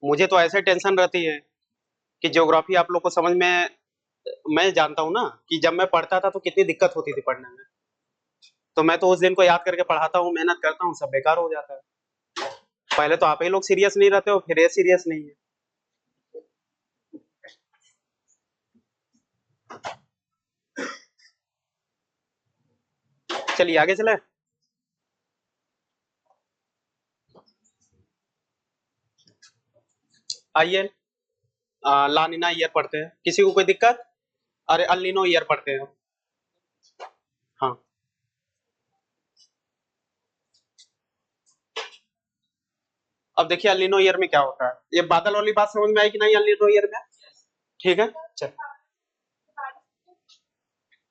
मुझे तो ऐसे टेंशन रहती है कि ज्योग्राफी आप लोग को समझ में, मैं जानता हूँ ना कि जब मैं पढ़ता था तो कितनी दिक्कत होती थी पढ़ने में। तो मैं तो उस दिन को याद करके पढ़ाता हूँ, मेहनत करता हूँ, सब बेकार हो जाता है। पहले तो आप ही लोग सीरियस नहीं रहते हो, फिर ये सीरियस नहीं है। चलिए आगे चले। आइए, लानिना ईयर पढ़ते हैं, किसी को कोई दिक्कत? अरे अल्निनो ईयर पढ़ते हैं। हाँ, अब देखिए अल्निनो ईयर में क्या होता है। ये बादल वाली बात समझ में आई कि नहीं अल्निनो ईयर में? ठीक है, चल।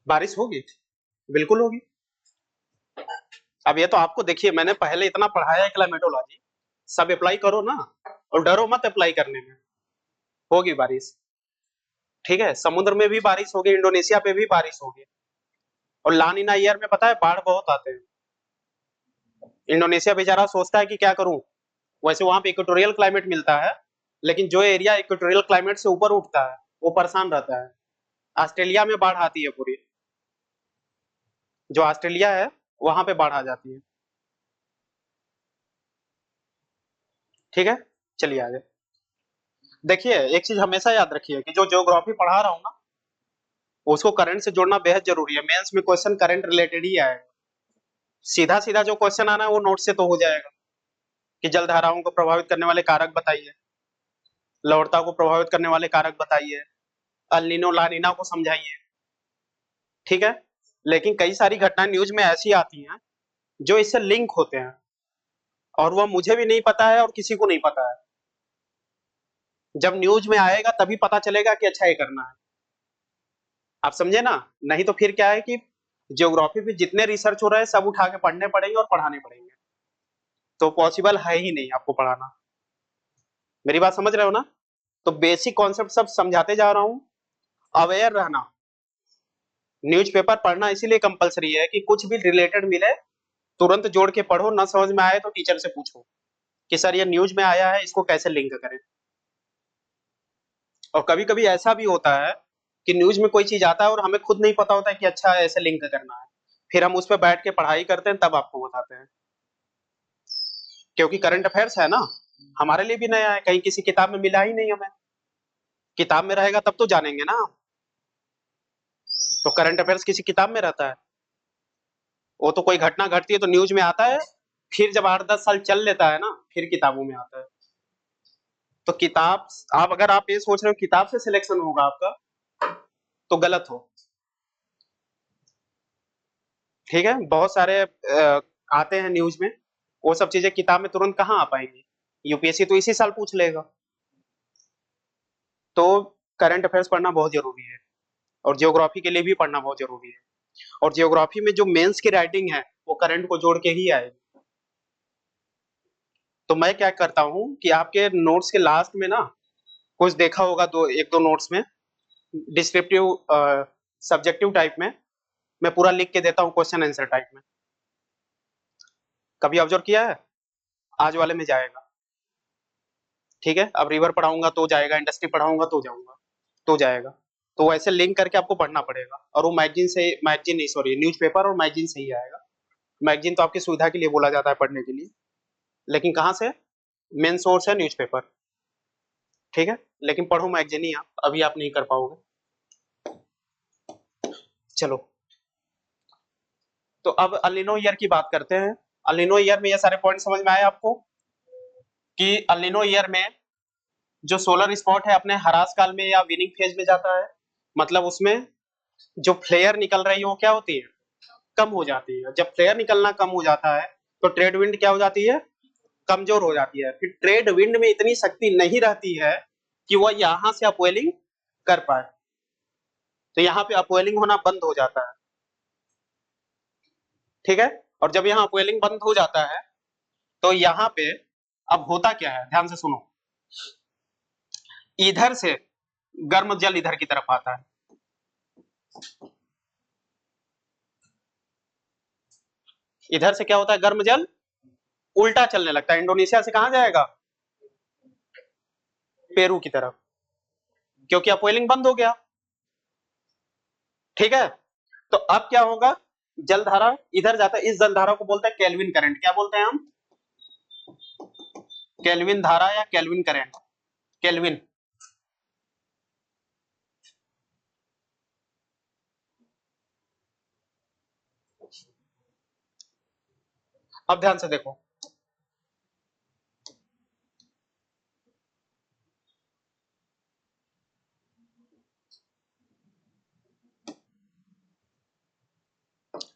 बारिश होगी, बिल्कुल होगी। अब ये तो आपको देखिए, मैंने पहले इतना पढ़ाया है क्लाइमेटोलॉजी, सब अप्लाई करो ना, और डरो मत अप्लाई करने में। होगी बारिश, ठीक है। समुद्र में भी बारिश होगी, इंडोनेशिया पे भी बारिश होगी। और लानिना ईयर में पता है बाढ़ बहुत आते हैं। इंडोनेशिया बेचारा सोचता है कि क्या करूं। वैसे वहां पे इक्वेटोरियल क्लाइमेट मिलता है, लेकिन जो एरिया इक्वेटोरियल क्लाइमेट से ऊपर उठता है वो परेशान रहता है। ऑस्ट्रेलिया में बाढ़ आती है पूरी, जो ऑस्ट्रेलिया है वहां पे बाढ़ आ जाती है। ठीक है, चलिए आगे। देखिए एक चीज हमेशा याद रखिए कि जो ज्योग्राफी पढ़ा रहा हूँ ना, उसको करंट से जोड़ना बेहद जरूरी है। मेंस में क्वेश्चन करंट रिलेटेड ही आएगा। सीधा सीधा जो क्वेश्चन आना है वो नोट से तो हो जाएगा कि जलधाराओं को प्रभावित करने वाले कारक बताइए, लवणता को प्रभावित करने वाले कारक बताइए, अल्निनो लानिना को समझाइए। ठीक है, लेकिन कई सारी घटनाएं न्यूज में ऐसी आती हैं जो इससे लिंक होते हैं, और वह मुझे भी नहीं पता है और किसी को नहीं पता है। जब न्यूज में आएगा तभी पता चलेगा कि अच्छा ये करना है। आप समझे ना? नहीं तो फिर क्या है कि ज्योग्राफी पे जितने रिसर्च हो रहे हैं सब उठा के पढ़ने पड़ेंगे और पढ़ाने पड़ेंगे, तो पॉसिबल है ही नहीं आपको पढ़ाना। मेरी बात समझ रहे हो ना? तो बेसिक कॉन्सेप्ट सब समझाते जा रहा हूं। अवेयर रहना, न्यूज़पेपर पढ़ना इसीलिए कंपलसरी है कि कुछ भी रिलेटेड मिले तुरंत जोड़ के पढ़ो, ना समझ में आए तो टीचर से पूछो कि सर ये न्यूज में आया है, इसको कैसे लिंक करें। और कभी कभी ऐसा भी होता है कि न्यूज में कोई चीज आता है और हमें खुद नहीं पता होता है कि अच्छा ऐसे लिंक करना है, फिर हम उस पर बैठ के पढ़ाई करते हैं तब आपको बताते हैं। क्योंकि करंट अफेयर्स है ना, हमारे लिए भी नया है, कहीं किसी किताब में मिला ही नहीं हमें। किताब में रहेगा तब तो जानेंगे ना। तो करंट अफेयर्स किसी किताब में रहता है? वो तो कोई घटना घटती है तो न्यूज में आता है, फिर जब 8-10 साल चल लेता है ना फिर किताबों में आता है। तो किताब, आप अगर आप ये सोच रहे हो किताब से सिलेक्शन होगा आपका, तो गलत हो। ठीक है, बहुत सारे आते हैं न्यूज में, वो सब चीजें किताब में तुरंत कहाँ आ पाएंगी। यूपीएससी तो इसी साल पूछ लेगा। तो करंट अफेयर्स पढ़ना बहुत जरूरी है, और जियोग्राफी के लिए भी पढ़ना बहुत जरूरी है। और जियोग्राफी में जो मेंस की राइटिंग है वो करंट को जोड़ के ही आएगी। तो मैं क्या करता हूँ कि आपके नोट्स के लास्ट में ना, कुछ देखा होगा दो एक दो नोट्स में, डिस्क्रिप्टिव सब्जेक्टिव टाइप में मैं पूरा लिख के देता हूँ क्वेश्चन आंसर टाइप में। कभी ऑब्जर्व किया है? आज वाले में जाएगा। ठीक है, अब रिवर पढ़ाऊंगा तो जाएगा, इंडस्ट्री पढ़ाऊंगा तो जाऊंगा, तो जाएगा। तो वैसे लिंक करके आपको पढ़ना पड़ेगा, और वो मैगजीन से, मैगजीन नहीं सॉरी, न्यूज़पेपर और मैगजीन से ही आएगा। मैगजीन तो आपकी सुविधा के लिए बोला जाता है पढ़ने के लिए, लेकिन कहाँ से? मेन सोर्स है न्यूज़पेपर। ठीक है, लेकिन पढ़ो मैगजीन ही, आप अभी आप नहीं कर पाओगे। चलो, तो अब अलिनो ईयर की बात करते हैं। अलिनो ईयर में ये सारे पॉइंट समझ में आए आपको कि अलिनो ईयर में जो सोलर स्पॉट है अपने हरास काल में या विनिंग फेज में जाता है, मतलब उसमें जो फ्लेयर निकल रही है वो क्या होती है? कम हो जाती है। जब फ्लेयर निकलना कम हो जाता है तो ट्रेड विंड क्या हो जाती है? कमजोर हो जाती है। फिर ट्रेड विंड में इतनी शक्ति नहीं रहती है कि वह यहां से अपवेलिंग कर पाए, तो यहाँ पे अपवेलिंग होना बंद हो जाता है। ठीक है, और जब यहाँ अपवेलिंग बंद हो जाता है तो यहाँ पे अब होता क्या है, ध्यान से सुनो। इधर से गर्म जल इधर की तरफ आता है, इधर से क्या होता है, गर्म जल उल्टा चलने लगता है। इंडोनेशिया से कहां जाएगा? पेरू की तरफ, क्योंकि अपवेलिंग बंद हो गया। ठीक है, तो अब क्या होगा, जलधारा इधर जाता है, इस जलधारा को बोलते हैं केल्विन करंट। क्या बोलते हैं हम? केल्विन धारा या केल्विन करंट। केल्विन। अब ध्यान से देखो,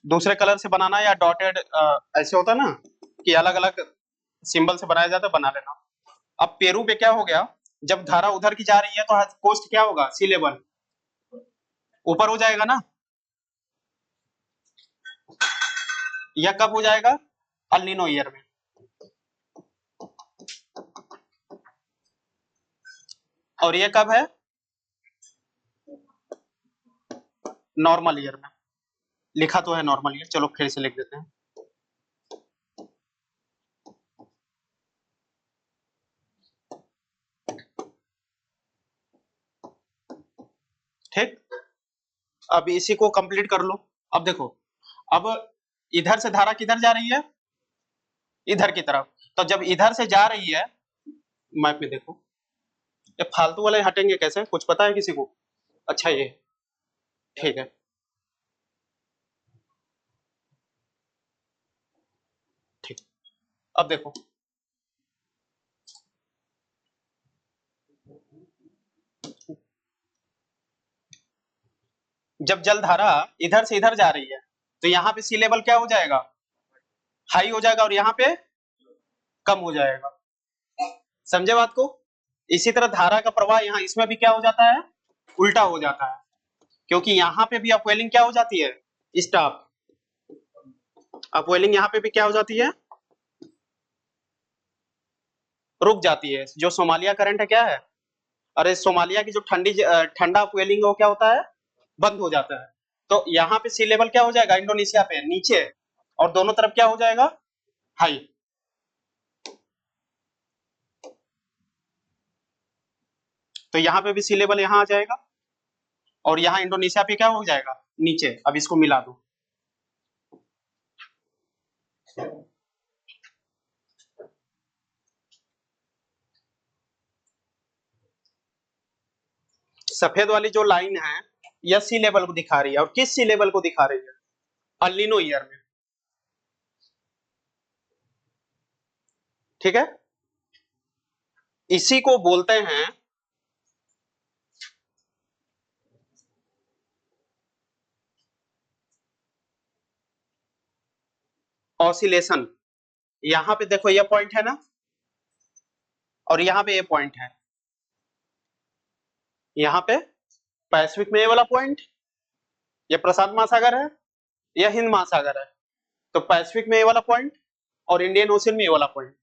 दूसरे कलर से बनाना या डॉटेड ऐसे होता है ना कि अलग अलग सिंबल से बनाया जाता है, बना लेना। अब पेरू पे क्या हो गया, जब धारा उधर की जा रही है तो कोस्ट क्या होगा, सी लेवल ऊपर हो जाएगा ना, यह कब हो जाएगा, अल नीनो ईयर में। और ये कब है, नॉर्मल ईयर में। लिखा तो है नॉर्मल ईयर, चलो फिर से लिख देते हैं। ठीक, अब इसी को कंप्लीट कर लो। अब देखो, अब इधर से धारा किधर जा रही है, इधर की तरफ। तो जब इधर से जा रही है, मैप में देखो, ये फालतू वाले हटेंगे कैसे, कुछ पता है किसी को? अच्छा ये, ठीक है, ठीक। अब देखो, जब जलधारा इधर से इधर जा रही है तो यहाँ पे सी लेवल क्या हो जाएगा, हाई हो जाएगा, और यहाँ पे कम हो जाएगा। समझे बात को? इसी तरह धारा का प्रवाह यहाँ इसमें भी क्या हो जाता है, उल्टा हो जाता है, क्योंकि यहाँ पे भी अपवेलिंग क्या हो जाती है, स्टॉप। अपवेलिंग यहाँ पे भी क्या हो जाती है, रुक जाती है। जो सोमालिया करंट है क्या है, अरे सोमालिया की जो ठंडा अपवेलिंग है वो क्या होता है, बंद हो जाता है। तो यहाँ पे सी लेवल क्या हो जाएगा, इंडोनेशिया पे नीचे, और दोनों तरफ क्या हो जाएगा, हाई। तो यहाँ पे भी सी लेवल यहाँ आ जाएगा, और यहाँ इंडोनेशिया पे क्या हो जाएगा, नीचे। अब इसको मिला दो, सफेद वाली जो लाइन है यह सी लेवल को दिखा रही है, और किस सी लेवल को दिखा रही है, अल नीनो ईयर में। ठीक है, इसी को बोलते हैं ऑसिलेशन। यहां पे देखो ये पॉइंट है ना, और यहाँ पे ये पॉइंट है, यहाँ पे पैसिफिक में ये वाला पॉइंट, ये प्रशांत महासागर है, यह हिंद महासागर है। तो पैसिफिक में ये वाला पॉइंट और इंडियन ओशन में ये वाला पॉइंट,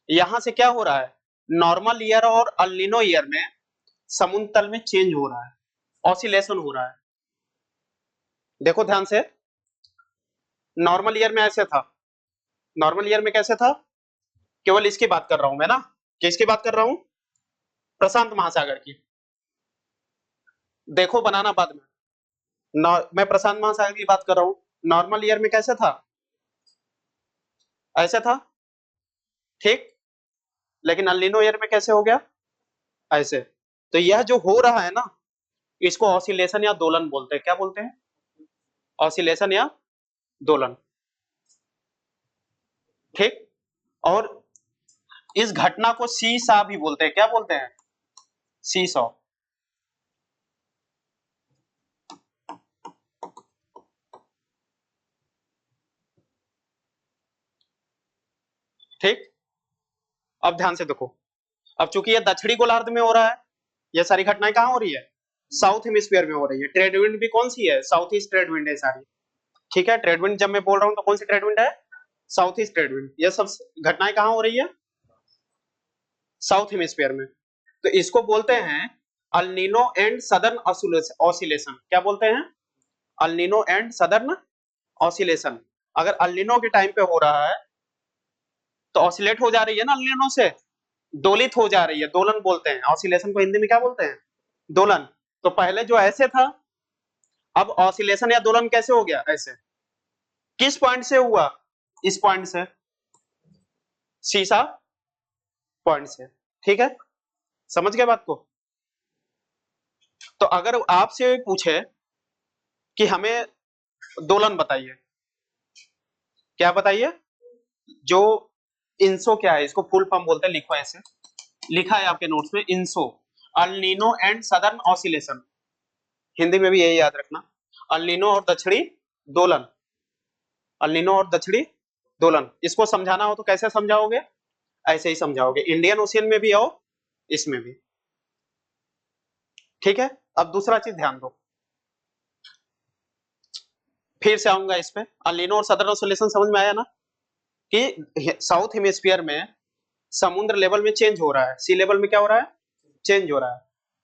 यहां से क्या हो रहा है, नॉर्मल ईयर और अल नीनो ईयर में समुद्र तल में चेंज हो रहा है, ऑसिलेशन हो रहा है। देखो ध्यान से, नॉर्मल ईयर में ऐसे था, नॉर्मल ईयर में कैसे था, केवल इसकी बात कर रहा हूं मैं ना, किसकी बात कर रहा हूं, प्रशांत महासागर की। देखो बनाना बाद में, मैं प्रशांत महासागर की बात कर रहा हूं। नॉर्मल ईयर में कैसे था, ऐसे था, ठीक। लेकिन अल नीनो ईयर में कैसे हो गया, ऐसे। तो यह जो हो रहा है ना, इसको ऑसिलेशन या दोलन बोलते हैं। क्या बोलते हैं, ऑसिलेशन या दोलन। ठीक, और इस घटना को सी सा भी बोलते हैं। क्या बोलते हैं, सी सॉ। ठीक, अब ध्यान से देखो, अब चूंकि ये दक्षिणी गोलार्ध में हो रहा है, ये सारी घटनाएं कहां हो रही है, साउथ हेमिस्फीयर में हो रही है। ट्रेड विंड भी कौन सी है, साउथ ईस्ट ट्रेड विंड है सारी। ठीक है, ट्रेड विंड जब मैं बोल रहा हूं तो कौन सी ट्रेड विंड है, साउथ ईस्ट ट्रेड विंड। ये सब घटनाएं कहां हो रही है, साउथ हेमिस्फीयर में। तो इसको बोलते हैं अल नीनो एंड सदर्न ऑसिलेशन। क्या बोलते हैं, अल नीनो एंड सदर्न ऑसिलेशन। अगर अल नीनो के टाइम पे हो रहा है तो ऑसिलेट हो जा रही है ना अल नीनो से, दोलित हो जा रही है, दोलन बोलते हैं ऑसिलेशन को, हिंदी में क्या बोलते हैं, दोलन। तो पहले जो ऐसे था, अब ऑसिलेशन या दोलन कैसे हो गया, ऐसे। किस पॉइंट से हुआ, इस पॉइंट से, सीसा पॉइंट से, ठीक है, समझ गए बात को। तो अगर आपसे पूछे कि हमें दोलन बताइए, क्या बताइए, जो इंसो क्या है, इसको फुल फॉर्म बोलते हैं, लिखो ऐसे, लिखा है आपके नोट्स में, ENSO, El Nino and southern oscillation, Hindi में भी यही याद रखना, अल नीनो और दक्षिणी दोलन, अल नीनो और दक्षिणी दोलन। इसको समझाना हो तो कैसे समझाओगे, ऐसे ही समझाओगे, इंडियन ओशियन में भी आओ, इसमें भी, ठीक है। अब दूसरा चीज ध्यान दो, फिर से आऊंगा इस पे, अल नीनो और सदर्न ऑसिलेशन समझ में आया ना, कि साउथ हेमिस्फीयर में समुद्र लेवल में चेंज हो रहा है, सी लेवल में क्या हो रहा है, चेंज हो रहा है,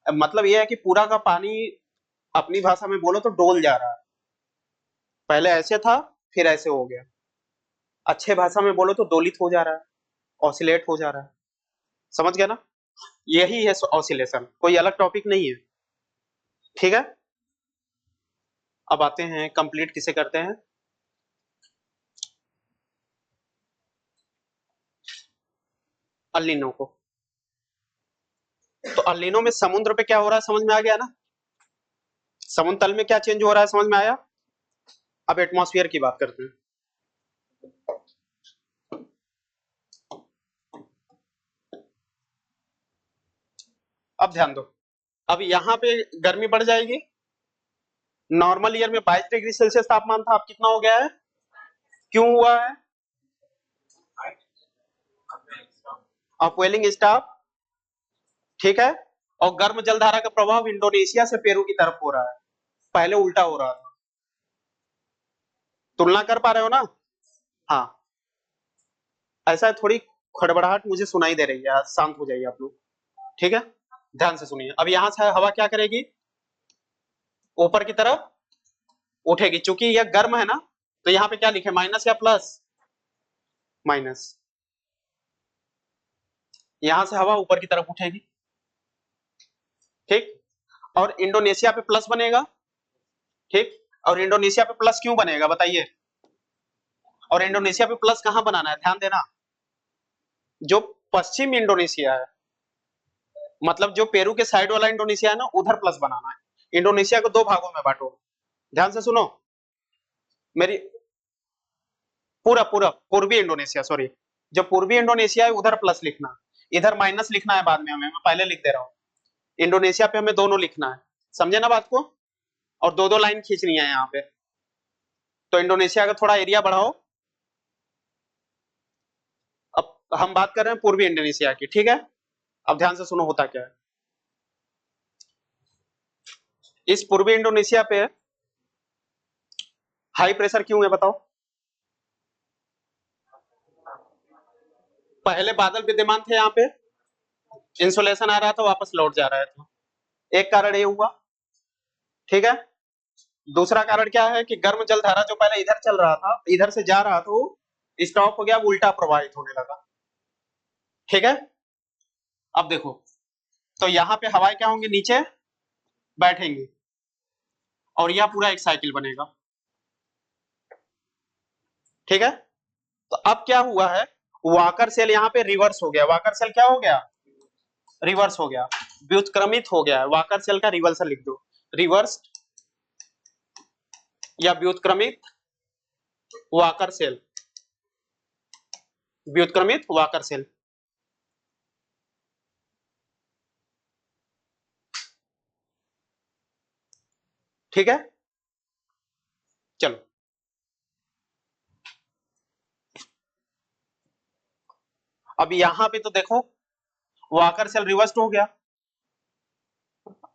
मतलब यह है कि पूरा का पानी, अपनी भाषा में बोलो तो डोल जा रहा है, पहले ऐसे था फिर ऐसे हो गया, अच्छे भाषा में बोलो तो दोलित हो जा रहा है, ऑसिलेट हो जा रहा है, समझ गया ना, यही है ऑसिलेशन, कोई अलग टॉपिक नहीं है, ठीक है। अब आते हैं कंप्लीट किसे करते हैं, अल नीनो को। तो अल नीनो में समुद्र पे क्या हो रहा है समझ में आ गया ना, समुद्र तल में क्या चेंज हो रहा है समझ में आया। अब एटमॉस्फेयर की बात करते हैं, अब ध्यान दो, अब यहाँ पे गर्मी बढ़ जाएगी, नॉर्मल ईयर में 22 डिग्री सेल्सियस तापमान था, अब कितना हो गया है, क्यों हुआ है, अपवेलिंग स्टाफ, ठीक है। और गर्म जलधारा का प्रभाव इंडोनेशिया से पेरू की तरफ हो रहा है, पहले उल्टा हो रहा था, तुलना कर पा रहे हो ना, हाँ, ऐसा थोड़ी खड़बड़ाहट मुझे सुनाई दे रही है, शांत हो जाइए आप लोग, ठीक है, ध्यान से सुनिए। अब यहां से हवा क्या करेगी, ऊपर की तरफ उठेगी, चूंकि यह गर्म है ना, तो यहाँ पे क्या लिखे, माइनस या प्लस, माइनस, यहां से हवा ऊपर की तरफ उठेगी, ठीक, और इंडोनेशिया पे प्लस बनेगा, ठीक, और इंडोनेशिया पे प्लस क्यों बनेगा बताइए, और इंडोनेशिया पे प्लस कहां बनाना है, ध्यान देना, जो पश्चिम इंडोनेशिया है, मतलब जो पेरू के साइड वाला इंडोनेशिया है ना, उधर प्लस बनाना है। इंडोनेशिया को दो भागों में बांटो, ध्यान से सुनो मेरी, पूरा पूरा पूर्वी इंडोनेशिया, सॉरी, जो पूर्वी इंडोनेशिया है उधर प्लस लिखना, इधर माइनस लिखना है बाद में, हमें मैं पहले लिख दे रहा हूं, इंडोनेशिया पे हमें दोनों लिखना है, समझे ना बात को, और दो दो लाइन खींचनी है यहाँ पे, तो इंडोनेशिया का थोड़ा एरिया बढ़ाओ। अब हम बात कर रहे हैं पूर्वी इंडोनेशिया की, ठीक है, अब ध्यान से सुनो होता क्या है, इस पूर्वी इंडोनेशिया पे हाई प्रेशर क्यों है बताओ, पहले बादल विद्यमान थे यहाँ पे, इंसुलेशन आ रहा था वापस लौट जा रहा था, एक कारण ये हुआ, ठीक है। दूसरा कारण क्या है कि गर्म जल धारा जो पहले इधर चल रहा था, इधर से जा रहा था, वो स्टॉप हो गया, उल्टा प्रवाहित होने लगा, ठीक है। अब देखो, तो यहाँ पे हवाएं क्या होंगी, नीचे बैठेंगी, और यह पूरा एक साइकिल बनेगा, ठीक है। तो अब क्या हुआ है, वाकर सेल यहाँ पे रिवर्स हो गया, वाकर सेल क्या हो गया, रिवर्स हो गया, व्युत्क्रमित हो गया है, वाकर सेल का रिवर्सल लिख दो, रिवर्स या व्युत्क्रमित वाकर सेल, व्युत्क्रमित वाकर सेल, ठीक है। चलो अब यहां पे तो देखो, वाकर सेल रिवर्स हो गया,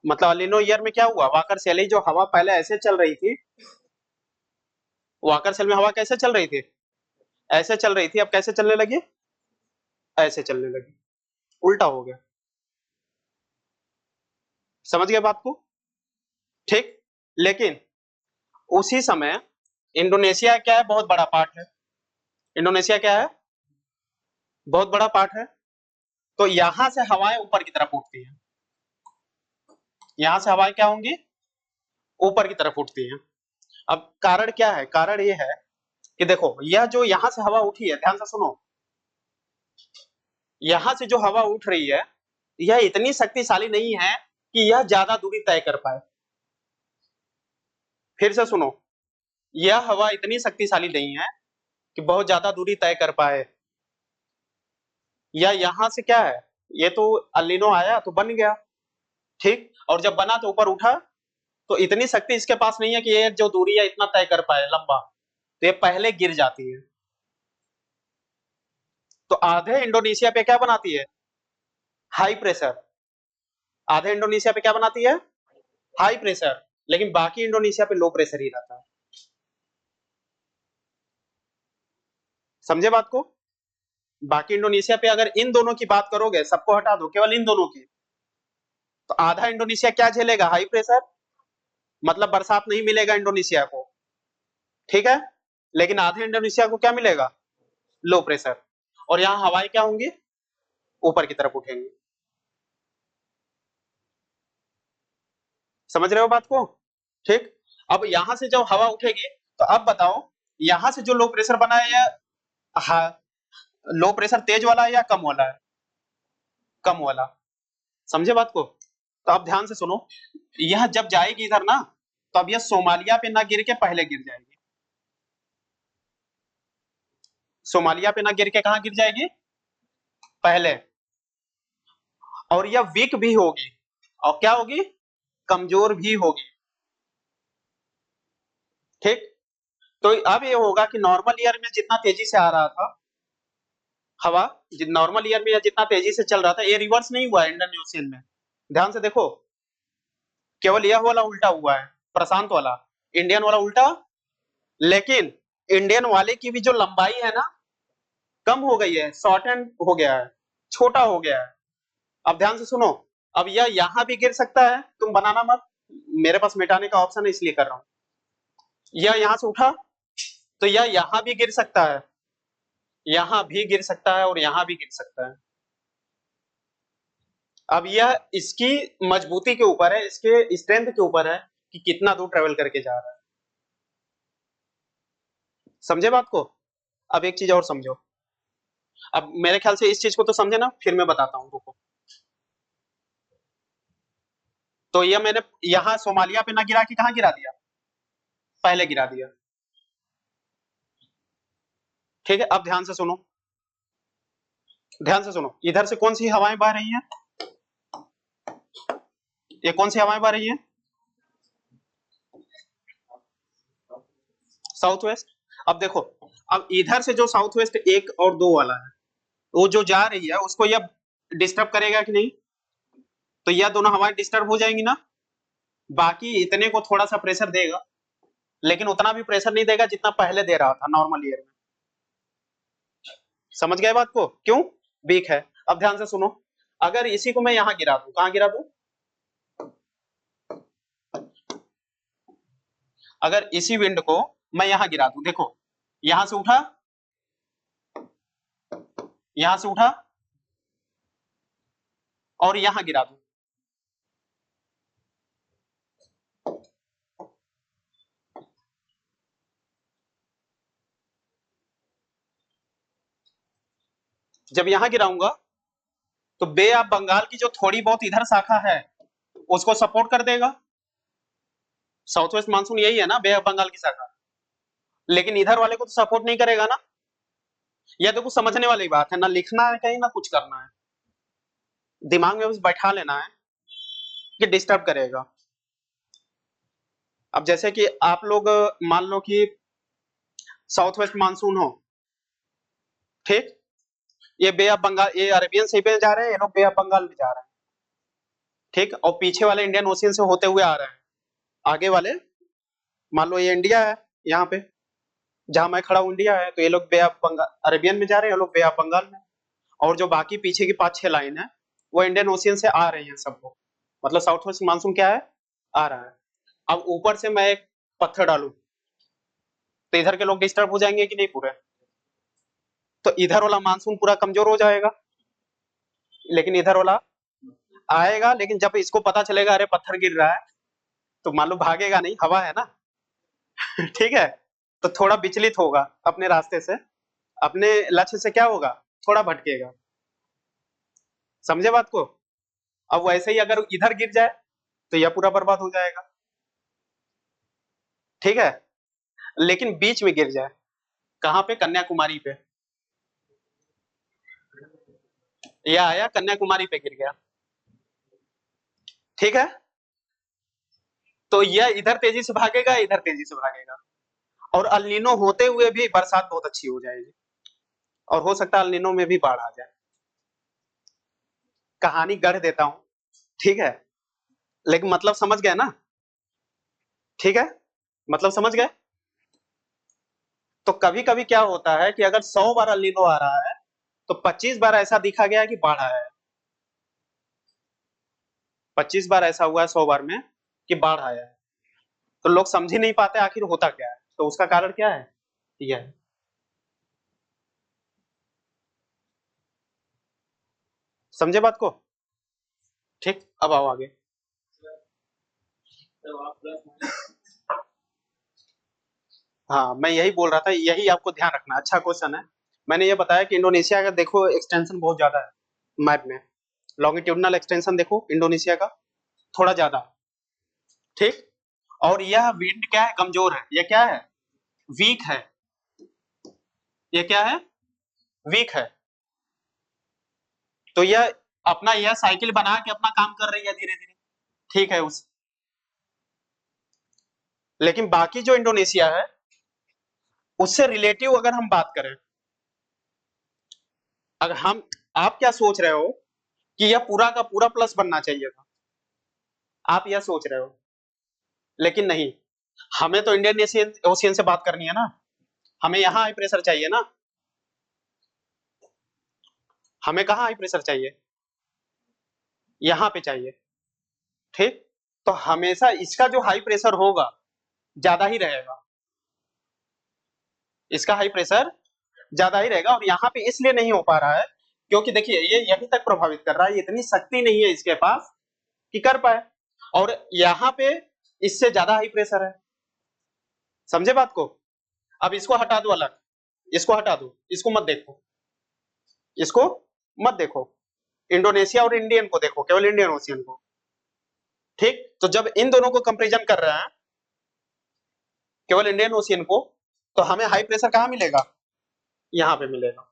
मतलब अलिनो ईयर में क्या हुआ, वाकर सेल ही, जो हवा पहले ऐसे चल रही थी, वाकर सेल में हवा कैसे चल रही थी, ऐसे चल रही थी, अब कैसे चलने लगी, ऐसे चलने लगी, उल्टा हो गया, समझ गए बात को, ठीक। लेकिन उसी समय इंडोनेशिया क्या है, बहुत बड़ा पार्ट है, इंडोनेशिया क्या है, बहुत बड़ा पार्ट है, तो यहां से हवाएं ऊपर की तरफ उठती हैं, यहां से हवाएं क्या होंगी, ऊपर की तरफ उठती हैं। अब कारण क्या है, कारण ये है कि देखो यह जो यहां से हवा उठी है, ध्यान से सुनो, यहां से जो हवा उठ रही है यह इतनी शक्तिशाली नहीं है कि यह ज्यादा दूरी तय कर पाए। फिर से सुनो, यह हवा इतनी शक्तिशाली नहीं है कि बहुत ज्यादा दूरी तय कर पाए। या यहां से क्या है, ये तो अल्नीनो आया तो बन गया, ठीक, और जब बना तो ऊपर उठा, तो इतनी शक्ति इसके पास नहीं है कि ये जो दूरी है इतना तय कर पाए लंबा, तो ये पहले गिर जाती है। तो आधे इंडोनेशिया पे क्या बनाती है, हाई प्रेशर। आधे इंडोनेशिया पे क्या बनाती है, हाई प्रेशर, लेकिन बाकी इंडोनेशिया पे लो प्रेशर ही रहता है। समझे बात को, बाकी इंडोनेशिया पे अगर इन दोनों की बात करोगे, सबको हटा दो, केवल इन दोनों की, तो आधा इंडोनेशिया क्या झेलेगा, हाई प्रेशर, मतलब बरसात नहीं मिलेगा इंडोनेशिया को, ठीक है, लेकिन आधे इंडोनेशिया को क्या मिलेगा, लो प्रेशर, और यहाँ हवाएं क्या होंगी, ऊपर की तरफ उठेंगी। समझ रहे हो बात को, ठीक। अब यहां से जब हवा उठेगी, तो अब बताओ यहां से जो लो प्रेशर बना है, यह लो प्रेशर तेज वाला है या कम वाला है, कम वाला। समझे बात को, तो अब ध्यान से सुनो, यह जब जाएगी इधर ना, तो अब यह सोमालिया पे ना गिर के पहले गिर जाएगी, सोमालिया पे ना गिर के कहां गिर जाएगी, पहले, और यह वीक भी होगी, और क्या होगी, कमजोर भी होगी, ठीक। तो अब ये होगा कि नॉर्मल ईयर में जितना तेजी से आ रहा था हवा, नॉर्मल ईयर में जितना तेजी से चल रहा था, ये रिवर्स नहीं हुआ इंडियन ओशियन में, ध्यान से देखो, केवल यह वाला उल्टा हुआ है, प्रशांत वाला, इंडियन वाला उल्टा, लेकिन इंडियन वाले की भी जो लंबाई है ना, कम हो गई है, शॉर्टन हो गया है, छोटा हो गया है। अब ध्यान से सुनो, अब यह यहां भी गिर सकता है, तुम बनाना मत, मेरे पास मिटाने का ऑप्शन है इसलिए कर रहा हूं, यह यहां से उठा, तो यह यहां भी गिर सकता है, यहां भी गिर सकता है, और यहां भी गिर सकता है। अब यह इसकी मजबूती के ऊपर है, इसके स्ट्रेंथ के ऊपर है कि कितना दूर ट्रेवल करके जा रहा है। समझे बात को, अब एक चीज और समझो, अब मेरे ख्याल से इस चीज को तो समझे ना, फिर मैं बताता हूं, रुको। तो यह मैंने यहां सोमालिया पे ना गिरा के कहां गिरा दिया, पहले गिरा दिया, ठीक है। अब ध्यान से सुनो, ध्यान से सुनो, इधर से कौन सी हवाएं बह रही हैं, ये कौन सी हवाएं बह रही हैं, साउथ वेस्ट। अब देखो, अब इधर से जो साउथ वेस्ट 1 और 2 वाला है, वो जो जा रही है उसको यह डिस्टर्ब करेगा कि नहीं, तो यह दोनों हवाएं डिस्टर्ब हो जाएंगी ना, बाकी इतने को थोड़ा सा प्रेशर देगा, लेकिन उतना भी प्रेशर नहीं देगा जितना पहले दे रहा था नॉर्मल ईयर में। समझ गए बात को, क्यों, वीक है। अब ध्यान से सुनो, अगर इसी को मैं यहां गिरा दूं, कहां गिरा दूं, अगर इसी विंड को मैं यहां गिरा दूं, देखो यहां से उठा, यहां से उठा, और यहां गिरा दूं, जब यहां गिराऊंगा तो बे ऑफ बंगाल की जो थोड़ी बहुत इधर शाखा है उसको सपोर्ट कर देगा, साउथ वेस्ट मानसून यही है ना, बे ऑफ बंगाल की शाखा, लेकिन इधर वाले को तो सपोर्ट नहीं करेगा ना। यह तो कुछ समझने वाली बात है ना, लिखना है कहीं ना कुछ करना है, दिमाग में बस बैठा लेना है कि डिस्टर्ब करेगा। अब जैसे कि आप लोग मान लो कि साउथ वेस्ट मानसून हो, ठीक, ये बे ऑफ बंगाल, ये अरेबियन सी पे जा रहे हैं, ये लोग बे ऑफ बंगाल में जा रहे हैं, ठीक, और पीछे वाले इंडियन ओशियन से होते हुए आ रहे हैं, आगे वाले मान लो ये इंडिया है, यहाँ पे जहां मैं खड़ा हूं इंडिया है, तो ये लोग बे ऑफ बंगाल अरेबियन में जा रहे हैं, ये लोग बे ऑफ बंगाल में, और जो बाकी पीछे की 5-6 लाइन है वो इंडियन ओशियन से आ रही है सब लोग, मतलब साउथ वेस्ट मानसून क्या है, आ रहा है। अब ऊपर से मैं एक पत्थर डालू, तो इधर के लोग डिस्टर्ब हो जाएंगे कि नहीं पूरे, तो इधर वाला मानसून पूरा कमजोर हो जाएगा, लेकिन इधर वाला आएगा, लेकिन जब इसको पता चलेगा अरे पत्थर गिर रहा है, तो मान लो भागेगा नहीं, हवा है ना। ठीक है, तो थोड़ा विचलित होगा अपने रास्ते से, अपने लक्ष्य से क्या होगा, थोड़ा भटकेगा। समझे बात को? अब वैसे ही अगर इधर गिर जाए तो यह पूरा बर्बाद हो जाएगा। ठीक है, लेकिन बीच में गिर जाए, कहां पे, कन्याकुमारी पे, यह आया कन्याकुमारी पे गिर गया। ठीक है, तो यह इधर तेजी से भागेगा, इधर तेजी से भागेगा, और अल्नीनो होते हुए भी बरसात बहुत अच्छी हो जाएगी, और हो सकता है अल्नीनो में भी बाढ़ आ जाए। कहानी गढ़ देता हूं, ठीक है, लेकिन मतलब समझ गए ना? ठीक है, मतलब समझ गए? तो कभी कभी क्या होता है कि अगर 100 बार अल्नीनो आ रहा है, तो 25 बार ऐसा दिखा गया कि बाढ़ आया है। 25 बार ऐसा हुआ है 100 बार में कि बाढ़ आया है, तो लोग समझ ही नहीं पाते आखिर होता क्या है। तो उसका कारण क्या है, यह है। समझे बात को? ठीक, अब आओ आगे। हाँ, मैं यही बोल रहा था, यही आपको ध्यान रखना। अच्छा क्वेश्चन है। मैंने ये बताया कि इंडोनेशिया का देखो एक्सटेंशन बहुत ज्यादा है मैप में, लॉन्गिट्यूडनल एक्सटेंशन देखो इंडोनेशिया का थोड़ा ज्यादा है। ठीक, और यह विंड क्या है, कमजोर है, यह क्या है, वीक है। ये क्या है, वीक है। तो यह अपना यह साइकिल बना के अपना काम कर रही है धीरे धीरे। ठीक है उस, लेकिन बाकी जो इंडोनेशिया है उससे रिलेटिव अगर हम बात करें, अगर हम, आप क्या सोच रहे हो कि यह पूरा का पूरा प्लस बनना चाहिए था, आप यह सोच रहे हो, लेकिन नहीं। हमें तो इंडियन ओशियन ओशियन से बात करनी है ना, हमें यहाँ हाई प्रेशर चाहिए ना, हमें कहाँ हाई प्रेशर चाहिए, यहाँ पे चाहिए। ठीक, तो हमेशा इसका जो हाई प्रेशर होगा ज्यादा ही रहेगा, इसका हाई प्रेशर ज्यादा ही रहेगा, और यहाँ पे इसलिए नहीं हो पा रहा है क्योंकि देखिए ये यहीं तक प्रभावित कर रहा है, इतनी शक्ति नहीं है इसके पास कि कर पाए, और यहाँ पे इससे ज्यादा हाई प्रेशर है। समझे बात को? अब इसको हटा दो अलग, इसको हटा दो, इसको मत देखो, इसको मत देखो, इंडोनेशिया और इंडियन को देखो, केवल इंडियन ओशियन को। ठीक, तो जब इन दोनों को कंपेरिजन कर रहे हैं, केवल इंडियन ओशियन को, तो हमें हाई प्रेशर कहाँ मिलेगा, यहाँ पे मिलेगा।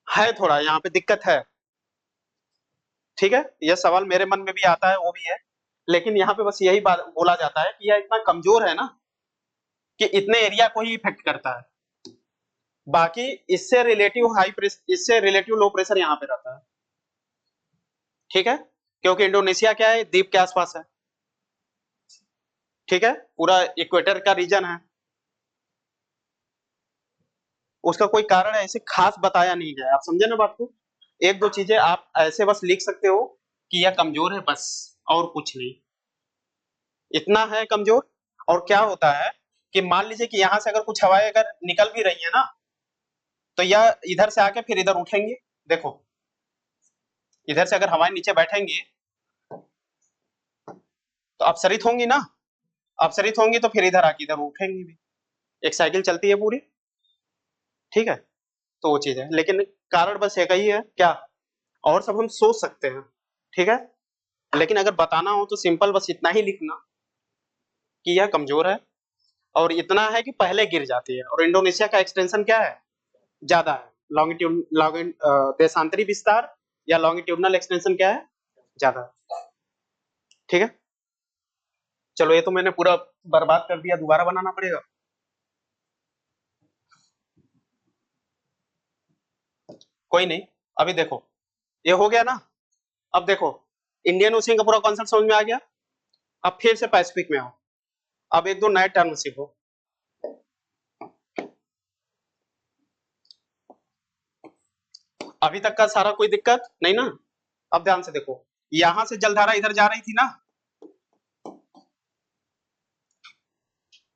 है थोड़ा यहाँ पे दिक्कत है। ठीक है, यह सवाल मेरे मन में भी आता है, वो भी है, लेकिन यहाँ पे बस यही बात बोला जाता है कि यह इतना कमजोर है ना कि इतने एरिया को ही इफेक्ट करता है, बाकी इससे रिलेटिव हाई प्रेशर, इससे रिलेटिव लो प्रेशर यहाँ पे रहता है। ठीक है, क्योंकि इंडोनेशिया क्या है, द्वीप के आसपास है। ठीक है, पूरा इक्वेटर का रीजन है, उसका कोई कारण ऐसे खास बताया नहीं गया। आप समझे ना बात को? एक दो चीजें आप ऐसे बस लिख सकते हो कि यह कमजोर है बस, और कुछ नहीं, इतना है कमजोर। और क्या होता है कि मान लीजिए कि यहां से अगर कुछ हवाएं अगर निकल भी रही है ना, तो यह इधर से आके फिर इधर उठेंगे। देखो, इधर से अगर हवाएं नीचे बैठेंगी तो अपसरित होंगी ना, अपसरित होंगी तो फिर इधर आके इधर उठेंगी भी, एक साइकिल चलती है पूरी। ठीक है, तो वो चीज है, लेकिन कारण बस एक ही है क्या, और सब हम सोच सकते हैं। ठीक है, लेकिन अगर बताना हो तो सिंपल बस इतना ही लिखना कि यह कमजोर है, और इतना है कि पहले गिर जाती है, और इंडोनेशिया का एक्सटेंशन क्या है, ज्यादा है, लॉन्गिट्यूड देशांतरी विस्तार या लॉन्गिट्यूडनल एक्सटेंशन क्या है, ज्यादा है। ठीक है, चलो ये तो मैंने पूरा बर्बाद कर दिया, दोबारा बनाना पड़ेगा। कोई नहीं, अभी देखो ये हो गया ना। अब देखो, इंडियन ओशियन का पूरा कॉन्सेप्ट समझ में आ गया। अब फिर से पैसिफिक में आओ, अब एक दो नए टर्म सीखो। अभी तक का सारा कोई दिक्कत नहीं ना? अब ध्यान से देखो, यहां से जलधारा इधर जा रही थी ना,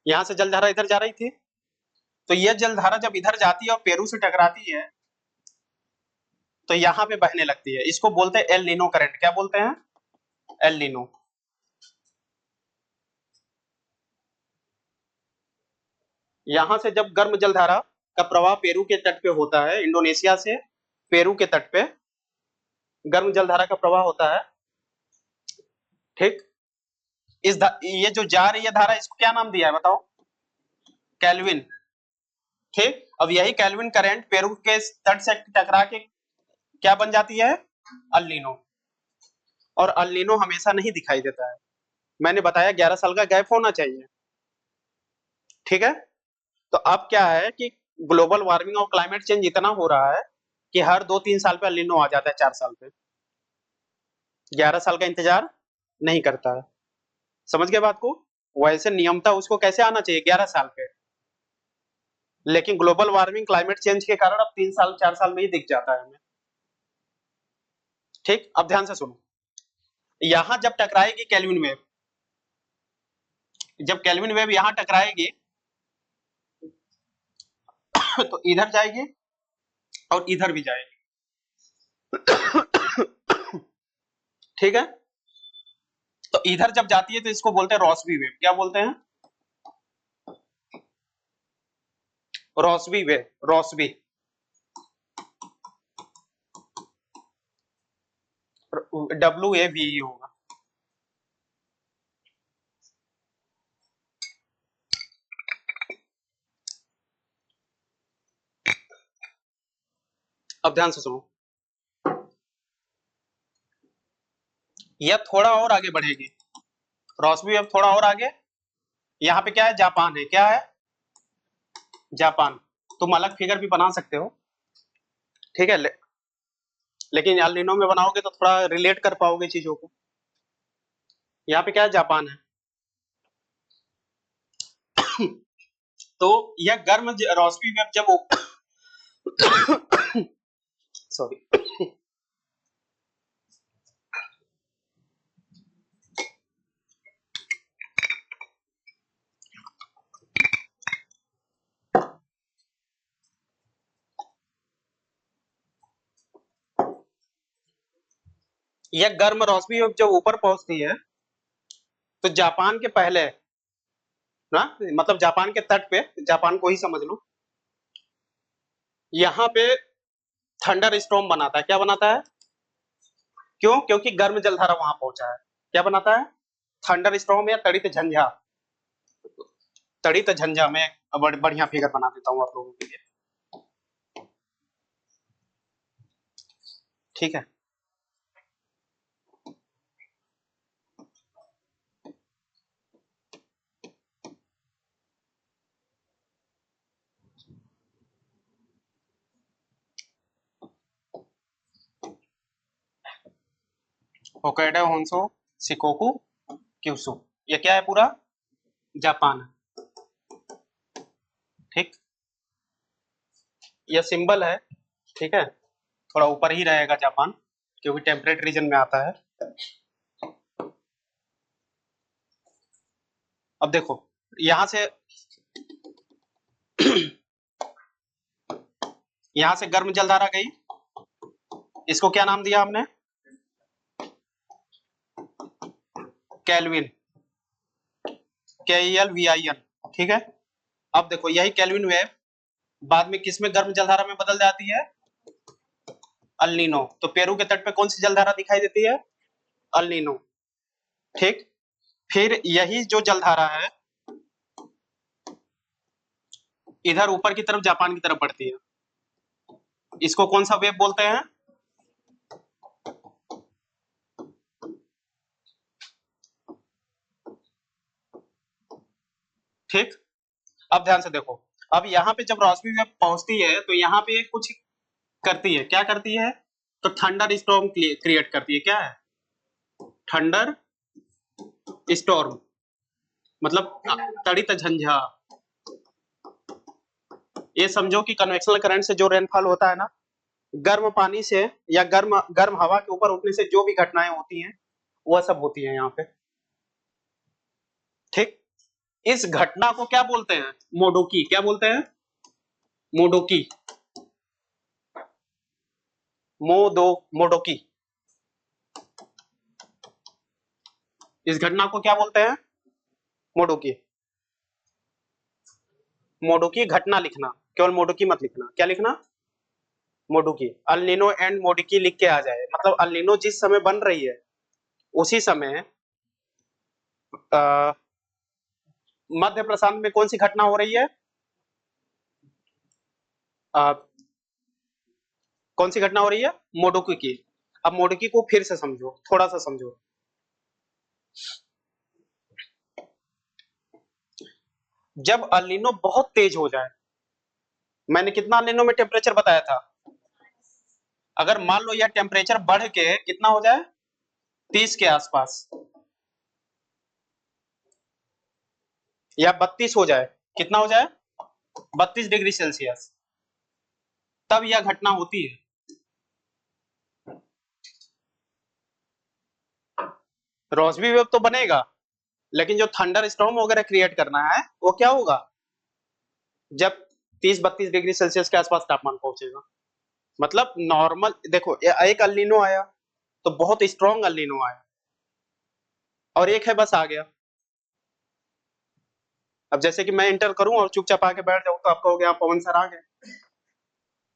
यहां से जलधारा इधर जा रही थी, तो यह जलधारा जब इधर जाती है और पेरू से टकराती है, तो यहां पे बहने लगती है, इसको बोलते हैं एल नीनो करंट। क्या बोलते हैं? El Nino. यहां से जब गर्म जलधारा का प्रवाह पेरू के तट पे होता है, इंडोनेशिया से पेरू के तट पे गर्म जलधारा का प्रवाह होता है, ठीक। ये जो जा रही है धारा, इसको क्या नाम दिया है बताओ? कैल्विन। ठीक, अब यही कैल्विन करंट पेरू के तट से टकरा के क्या बन जाती है? El Nino. और अल नीनो हमेशा नहीं दिखाई देता है, मैंने बताया 11 साल का गैप होना चाहिए, ठीक है। तो अब क्या है कि ग्लोबल वार्मिंग और क्लाइमेट चेंज इतना हो रहा है कि हर 2-3 साल पे अल नीनो आ जाता है, 4 साल पे। 11 साल का इंतजार नहीं करता है, समझ गए बात को? वैसे नियमता उसको कैसे आना चाहिए? 11 साल पे, लेकिन ग्लोबल वार्मिंग क्लाइमेट चेंज के कारण अब 3 साल 4 साल में ही दिख जाता है हमें, ठीक। अब ध्यान से सुनो, यहां जब टकराएगी कैल्विन वेव, जब कैल्विन वेव यहां टकराएगी तो इधर जाएगी और इधर भी जाएगी, ठीक है। तो इधर जब जाती है तो इसको बोलते हैं रॉसबी वेव। क्या बोलते हैं? रॉसबी वेव, रॉसबी, WAVE होगा। अब ध्यान से सुनो, यह थोड़ा और आगे बढ़ेगी, रॉसबी वेव थोड़ा और आगे। यहाँ पे क्या है? जापान है। क्या है? जापान। तुम अलग फिगर भी बना सकते हो, ठीक है, लेकिन एल नीनो में बनाओगे तो थोड़ा रिलेट कर पाओगे चीजों को। यहाँ पे क्या है? जापान है। तो यह गर्म रोशनी वेव जब सॉरी यह गर्म रोशनी वेव जब ऊपर पहुंचती है तो जापान के पहले ना, मतलब जापान के तट पे, जापान को ही समझ लो, यहाँ पे थंडर स्टॉर्म बनाता है। क्या बनाता है? क्यों? क्योंकि गर्म जलधारा वहां पहुंचा है। क्या बनाता है? थंडर स्टॉर्म या तड़ित झंझा। तड़ित झंझा में बढ़िया फिगर बना देता हूँ आप लोगों के लिए, ठीक है। होkkaido होन्सो शिकोकू क्यूशु, ये क्या है? पूरा जापान है, ठीक। ये सिंबल है, ठीक है, थोड़ा ऊपर ही रहेगा जापान क्योंकि टेम्परेट रीजन में आता है। अब देखो, यहां से यहां से गर्म जलधारा गई, इसको क्या नाम दिया हमने? कैल्विन, KELVIN, ठीक है। अब देखो, यही कैल्विन वेव बाद में किस में गर्म जलधारा में बदल जाती है? El Nino. तो पेरू के तट पे कौन सी जलधारा दिखाई देती है? अल नीनो, ठीक। फिर यही जो जलधारा है इधर ऊपर की तरफ जापान की तरफ बढ़ती है, इसको कौन सा वेव बोलते हैं? ठीक। अब ध्यान से देखो, अब यहाँ पे जब रोशनी वेव पहुंचती है तो यहाँ पे कुछ करती है। क्या करती है? तो थंडर स्टॉर्म क्रिएट करती है। क्या है? थंडर स्टॉर्म, मतलब तड़ित झंझा। ये समझो कि कन्वेक्शनल करंट से जो रेनफॉल होता है ना, गर्म पानी से या गर्म गर्म हवा के ऊपर उठने से जो भी घटनाएं होती हैं वह सब होती है यहाँ पे, ठीक। इस घटना को क्या बोलते हैं? मोडोकी। क्या बोलते हैं? मोडोकी। मोडोकी। इस घटना को क्या बोलते हैं? मोडोकी। मोडोकी घटना लिखना, केवल मोडोकी मत लिखना। क्या लिखना? मोडोकी। अल नीनो एंड मोडोकी लिख के आ जाए, मतलब अल नीनो जिस समय बन रही है उसी समय मध्य प्रशांत में कौन सी घटना हो रही है? आ, कौन सी घटना हो रही है? मोडोकी की। अब मोडोकी को फिर से समझो, थोड़ा सा समझो। जब अल नीनो बहुत तेज हो जाए, मैंने कितना अल नीनो में टेम्परेचर बताया था? अगर मान लो यह टेम्परेचर बढ़ के कितना हो जाए, 30 के आसपास, या 32 हो जाए, कितना हो जाए, 32 डिग्री सेल्सियस, तब यह घटना होती है। रोसबी वेव तो बनेगा, लेकिन जो थंडर स्टॉर्म वगैरह क्रिएट करना है वो क्या होगा? जब 30-32 डिग्री सेल्सियस के आसपास तापमान पहुंचेगा। मतलब नॉर्मल देखो, एक अल नीनो आया तो बहुत स्ट्रॉन्ग अल नीनो आया, और एक है बस आ गया। अब जैसे कि मैं इंटर करूं और चुपचाप आके बैठ जाऊं तो आप कहोगे आप पवन सर आ गए,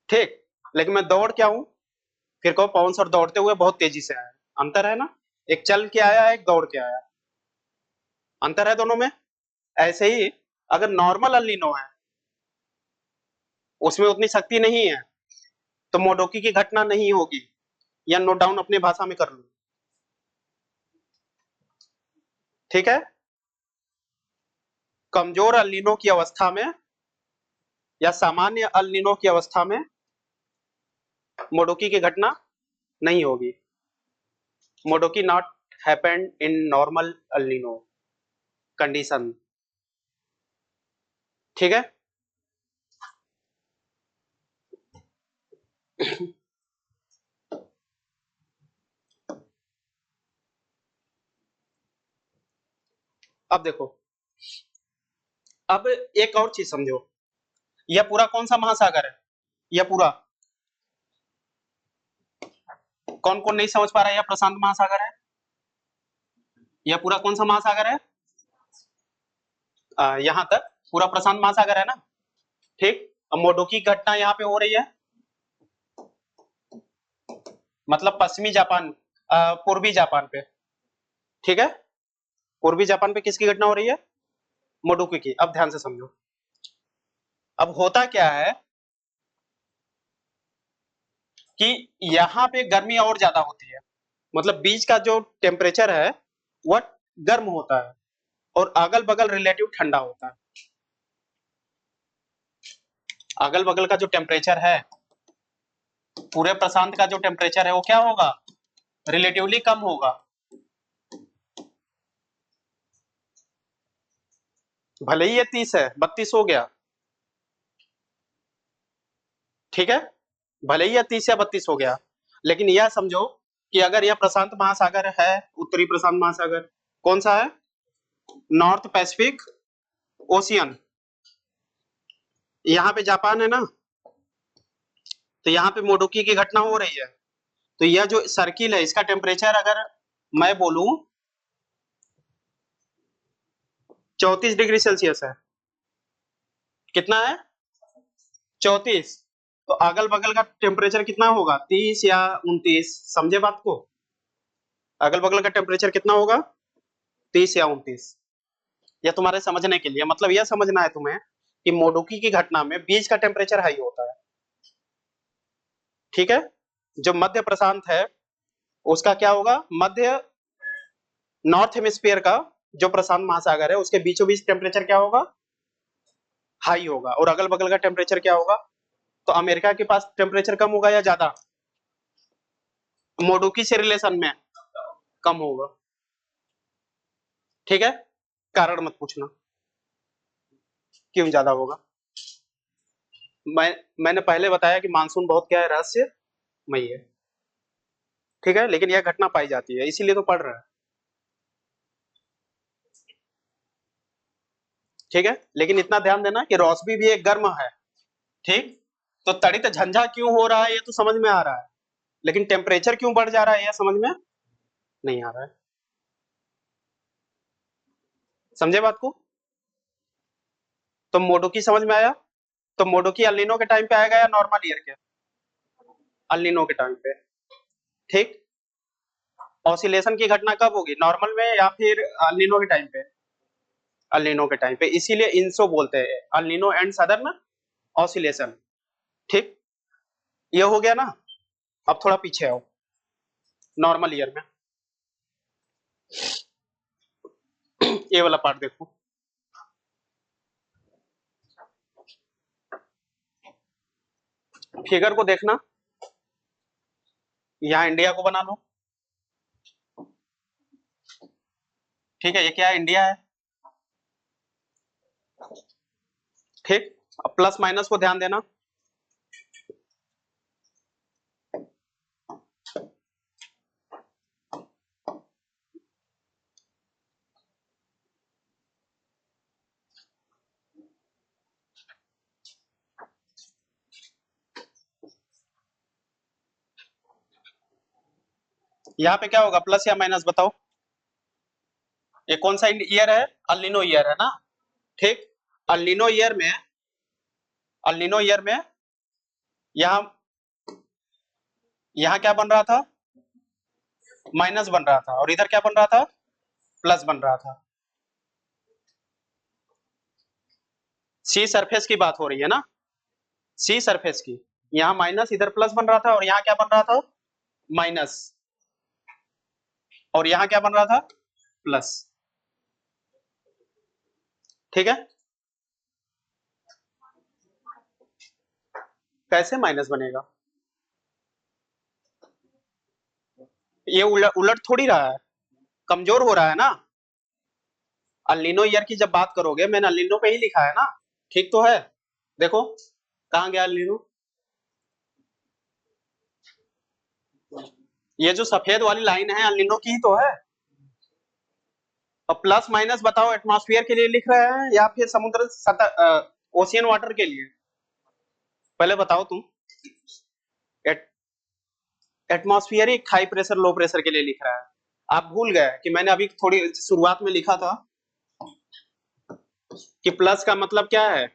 ठीक। लेकिन मैं दौड़ के आऊं, फिर कहो पवन सर दौड़ते हुए बहुत तेजी से आया। अंतर है ना? एक चल के आया, एक दौड़ के आया, अंतर है दोनों में। ऐसे ही अगर नॉर्मल अल नीनो है, उसमें उतनी शक्ति नहीं है, तो मोडोकी की घटना नहीं होगी, या नोट डाउन अपनी भाषा में कर लो, ठीक है। कमजोर अल नीनो की अवस्था में या सामान्य अल नीनो की अवस्था में मोडोकी की घटना नहीं होगी। Modoki not happened in normal El Nino condition, ठीक है। अब देखो, अब एक और चीज समझो, यह पूरा कौन सा महासागर है? यह पूरा, कौन कौन नहीं समझ पा रहा है, यह प्रशांत महासागर है। यह पूरा कौन सा महासागर है? यहां तक पूरा प्रशांत महासागर है ना, ठीक। अब मोडोकी की घटना यहाँ पे हो रही है, मतलब पश्चिमी जापान, पूर्वी जापान पे, ठीक है। पूर्वी जापान पे किसकी घटना हो रही है? मोडोकी की। अब ध्यान से समझो, अब होता क्या है कि यहाँ पे गर्मी और ज्यादा होती है, मतलब बीच का जो टेम्परेचर है वह गर्म होता है, और अगल बगल रिलेटिव ठंडा होता है। अगल बगल का जो टेम्परेचर है, पूरे प्रशांत का जो टेम्परेचर है वो क्या होगा? रिलेटिवली कम होगा। भले ही ये 30 है, 32 हो गया, ठीक है। भले ही यह 30 या 32 हो गया, लेकिन यह समझो कि अगर यह प्रशांत महासागर है, उत्तरी प्रशांत महासागर कौन सा है? North Pacific ocean. यहाँ पे जापान है ना, तो यहाँ पे मोडोकी की घटना हो रही है। तो यह जो सर्किल है इसका टेम्परेचर अगर मैं बोलूं 34 डिग्री सेल्सियस है, कितना है? 34। तो अगल बगल का टेम्परेचर कितना होगा? 30 या 29, समझे बात को? अगल बगल का टेम्परेचर कितना होगा? 30 या 29। यह तुम्हारे समझने के लिए, मतलब यह समझना है तुम्हें कि मोडोकी की घटना में बीच का टेम्परेचर हाई होता है, ठीक है। जो मध्य प्रशांत है उसका क्या होगा? मध्य नॉर्थ हेमिस्फीयर का जो प्रशांत महासागर है उसके बीचों बीच टेम्परेचर क्या होगा? हाई होगा। और अगल बगल का टेम्परेचर क्या होगा? तो अमेरिका के पास टेम्परेचर कम होगा या ज्यादा? मोडोकी से रिलेशन में कम होगा, ठीक है। कारण मत पूछना क्यों ज्यादा होगा। मैंने पहले बताया कि मानसून बहुत क्या है, रहस्यमयी है, ठीक है। लेकिन यह घटना पाई जाती है, इसीलिए तो पढ़ रहा है, ठीक है। लेकिन इतना ध्यान देना कि रोसबी भी एक गर्म है, ठीक। तो तड़ित झंझा क्यों हो रहा है ये तो समझ में आ रहा है, लेकिन टेम्परेचर क्यों बढ़ जा रहा है, यह समझ में नहीं आ रहा है। समझे बात को? तो मोडुकी समझ में आया? तो मोडुकी अल नीनो के टाइम पे आएगा या नॉर्मल ईयर के? अल नीनो के टाइम पे। ठीक। ऑसिलेशन की घटना कब होगी, नॉर्मल में या फिर अल नीनो के टाइम पे? अल नीनो के टाइम पे, इसीलिए इंसो बोलते हैं, अल नीनो एंड सदर्न ऑसिलेशन। ठीक, ये हो गया ना। अब थोड़ा पीछे आओ, नॉर्मल ईयर में ये वाला पार्ट देखो। फिगर को देखना, यहाँ इंडिया को बना लो। ठीक है, ये क्या है, इंडिया है। ठीक, अब प्लस माइनस को ध्यान देना। यहाँ पे क्या होगा, प्लस या माइनस बताओ। ये कौन सा ईयर है, अल नीनो ईयर है ना। ठीक, अल नीनो ईयर में, अल नीनो ईयर में यहाँ यहाँ क्या बन रहा था, माइनस बन रहा था, और इधर क्या बन रहा था, प्लस बन रहा था। सी सरफेस की बात हो रही है ना, सी सरफेस की। यहाँ माइनस, इधर प्लस बन रहा था, और यहाँ क्या बन रहा था, माइनस, और यहाँ क्या बन रहा था, प्लस। ठीक है, कैसे माइनस बनेगा, ये उलट थोड़ी रहा है, कमजोर हो रहा है ना। अल नीनो ईयर की जब बात करोगे, मैंने अल नीनो पे ही लिखा है ना। ठीक तो है, देखो कहाँ गया अल नीनो, ये जो सफेद वाली लाइन है अल नीनो की ही तो है। अब प्लस माइनस बताओ, एटमॉस्फेयर के लिए लिख रहे हैं या फिर समुद्र सतह, ओशियन वाटर के लिए, पहले बताओ तुम। At, atmospheric high pressure low pressure के लिए लिख रहा है। आप भूल गए कि मैंने अभी थोड़ी शुरुआत में लिखा था कि प्लस का मतलब क्या है,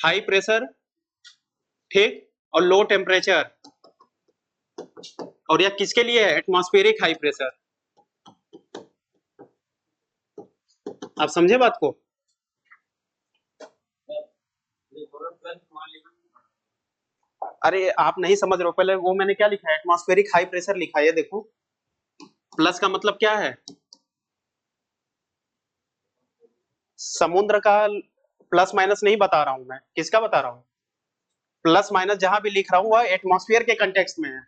हाई प्रेशर, ठीक, और लो टेम्परेचर। और यह किसके लिए है, एटमॉस्फेरिक हाई प्रेशर। आप समझे बात को? अरे आप नहीं समझ रहे हो, पहले वो मैंने क्या लिखा है, एटमॉस्फेरिक हाई प्रेशर लिखा है, ये देखो। प्लस का मतलब क्या है, समुद्र का। प्लस माइनस नहीं बता रहा हूं मैं, किसका बता रहा हूं, प्लस माइनस जहां भी लिख रहा हूं वह एटमॉस्फेयर के कंटेक्स्ट में है।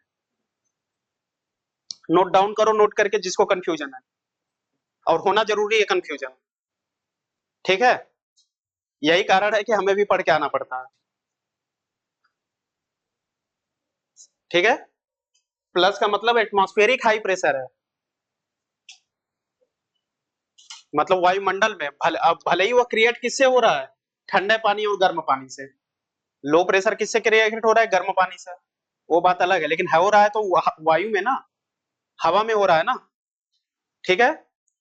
नोट डाउन करो, नोट करके, जिसको कंफ्यूजन है, और होना जरूरी है कंफ्यूजन। ठीक है, यही कारण है कि हमें भी पढ़ के आना पड़ता है। ठीक है, प्लस का मतलब एटमॉस्फेरिक हाई प्रेशर है, मतलब वायुमंडल में अब भले ही वो क्रिएट किससे हो रहा है, ठंडे पानी और गर्म पानी से। लो प्रेशर किससे क्रिएट हो रहा है, गर्म पानी से, वो बात अलग है, लेकिन हो रहा है तो वायु में ना, हवा में हो रहा है ना। ठीक है,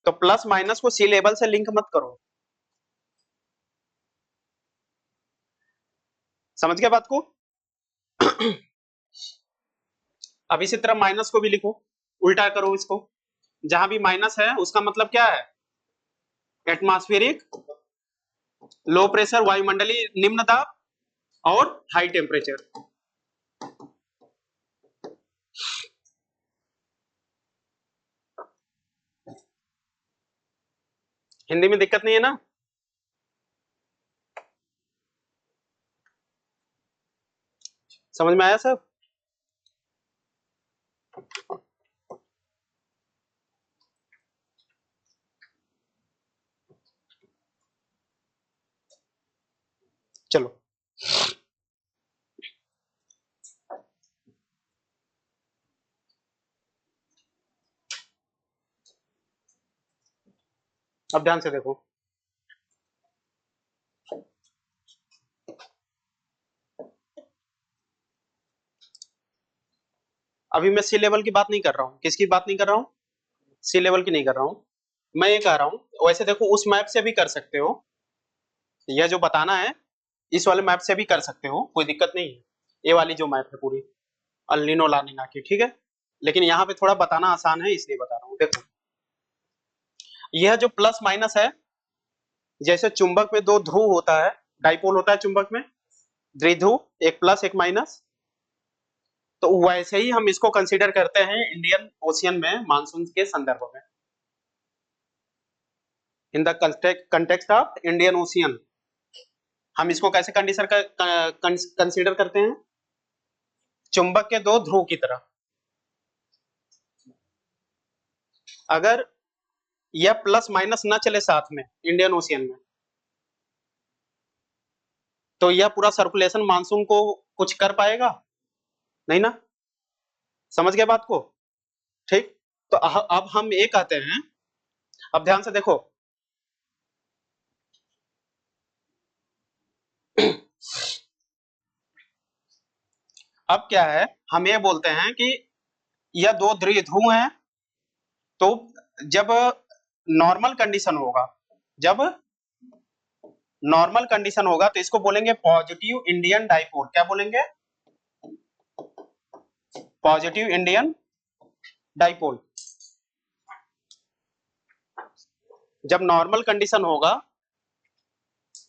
तो प्लस माइनस को सी लेवल से लिंक मत करो। समझ गया बात को? अब इसी तरह माइनस को भी लिखो, उल्टा करो इसको, जहां भी माइनस है उसका मतलब क्या है, एटमॉस्फेरिक लो प्रेशर, वायुमंडलीय निम्न दाब, और हाई टेम्परेचर। हिंदी में दिक्कत नहीं है ना? समझ में आया सब? चलो, अब ध्यान से देखो। अभी मैं सी लेवल की बात नहीं कर रहा हूँ, किसकी बात नहीं कर रहा हूँ, सी लेवल की नहीं कर रहा हूँ, मैं ये कह रहा हूँ वैसे देखो उस मैप से भी कर सकते हो, यह जो बताना है इस वाले मैप से भी कर सकते हो, कोई दिक्कत नहीं है, ये वाली जो मैप है पूरी अल नीनो ला नीना की, ठीक है, लेकिन यहाँ पे थोड़ा बताना आसान है इसलिए बता रहा हूँ। देखो यह जो प्लस माइनस है, जैसे चुंबक में दो ध्रुव होता है, डाइपोल होता है चुंबक में, द्विध्रुव, एक प्लस एक माइनस, तो वैसे ही हम इसको कंसीडर करते हैं इंडियन ओशियन में मानसून के संदर्भ में, in the context of Indian ocean हम इसको कैसे कंसीडर करते हैं, चुंबक के दो ध्रुव की तरह। अगर यह प्लस माइनस ना चले साथ में इंडियन ओशियन में, तो यह पूरा सर्कुलेशन मानसून को कुछ कर पाएगा नहीं ना, समझ गए बात को, ठीक। तो अब हम ये कहते हैं, अब ध्यान से देखो अब क्या है, हम ये बोलते हैं कि यह दो द्विध्रुव हैं, तो जब नॉर्मल कंडीशन होगा, जब नॉर्मल कंडीशन होगा तो इसको बोलेंगे पॉजिटिव इंडियन डाइपोल, क्या बोलेंगे, पॉजिटिव इंडियन डाइपोल। जब नॉर्मल कंडीशन होगा,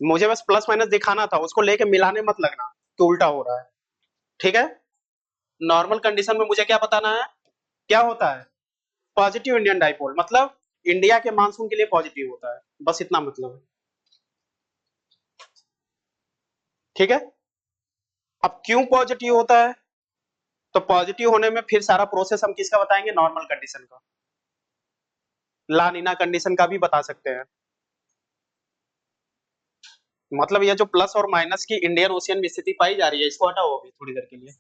मुझे बस प्लस माइनस दिखाना था, उसको लेके मिलाने मत लगना कि उल्टा हो रहा है, ठीक है। नॉर्मल कंडीशन में मुझे क्या बताना है, क्या होता है, पॉजिटिव इंडियन डाइपोल, मतलब इंडिया के मानसून के लिए पॉजिटिव होता है, बस इतना मतलब है, ठीक है। अब क्यों पॉजिटिव होता है, तो पॉजिटिव होने में फिर सारा प्रोसेस हम किसका बताएंगे, नॉर्मल कंडीशन का, ला नीना कंडीशन का भी बता सकते हैं। मतलब यह जो प्लस और माइनस की इंडियन ओशियन में स्थिति पाई जा रही है, इसको हटाओ अभी थोड़ी देर के लिए,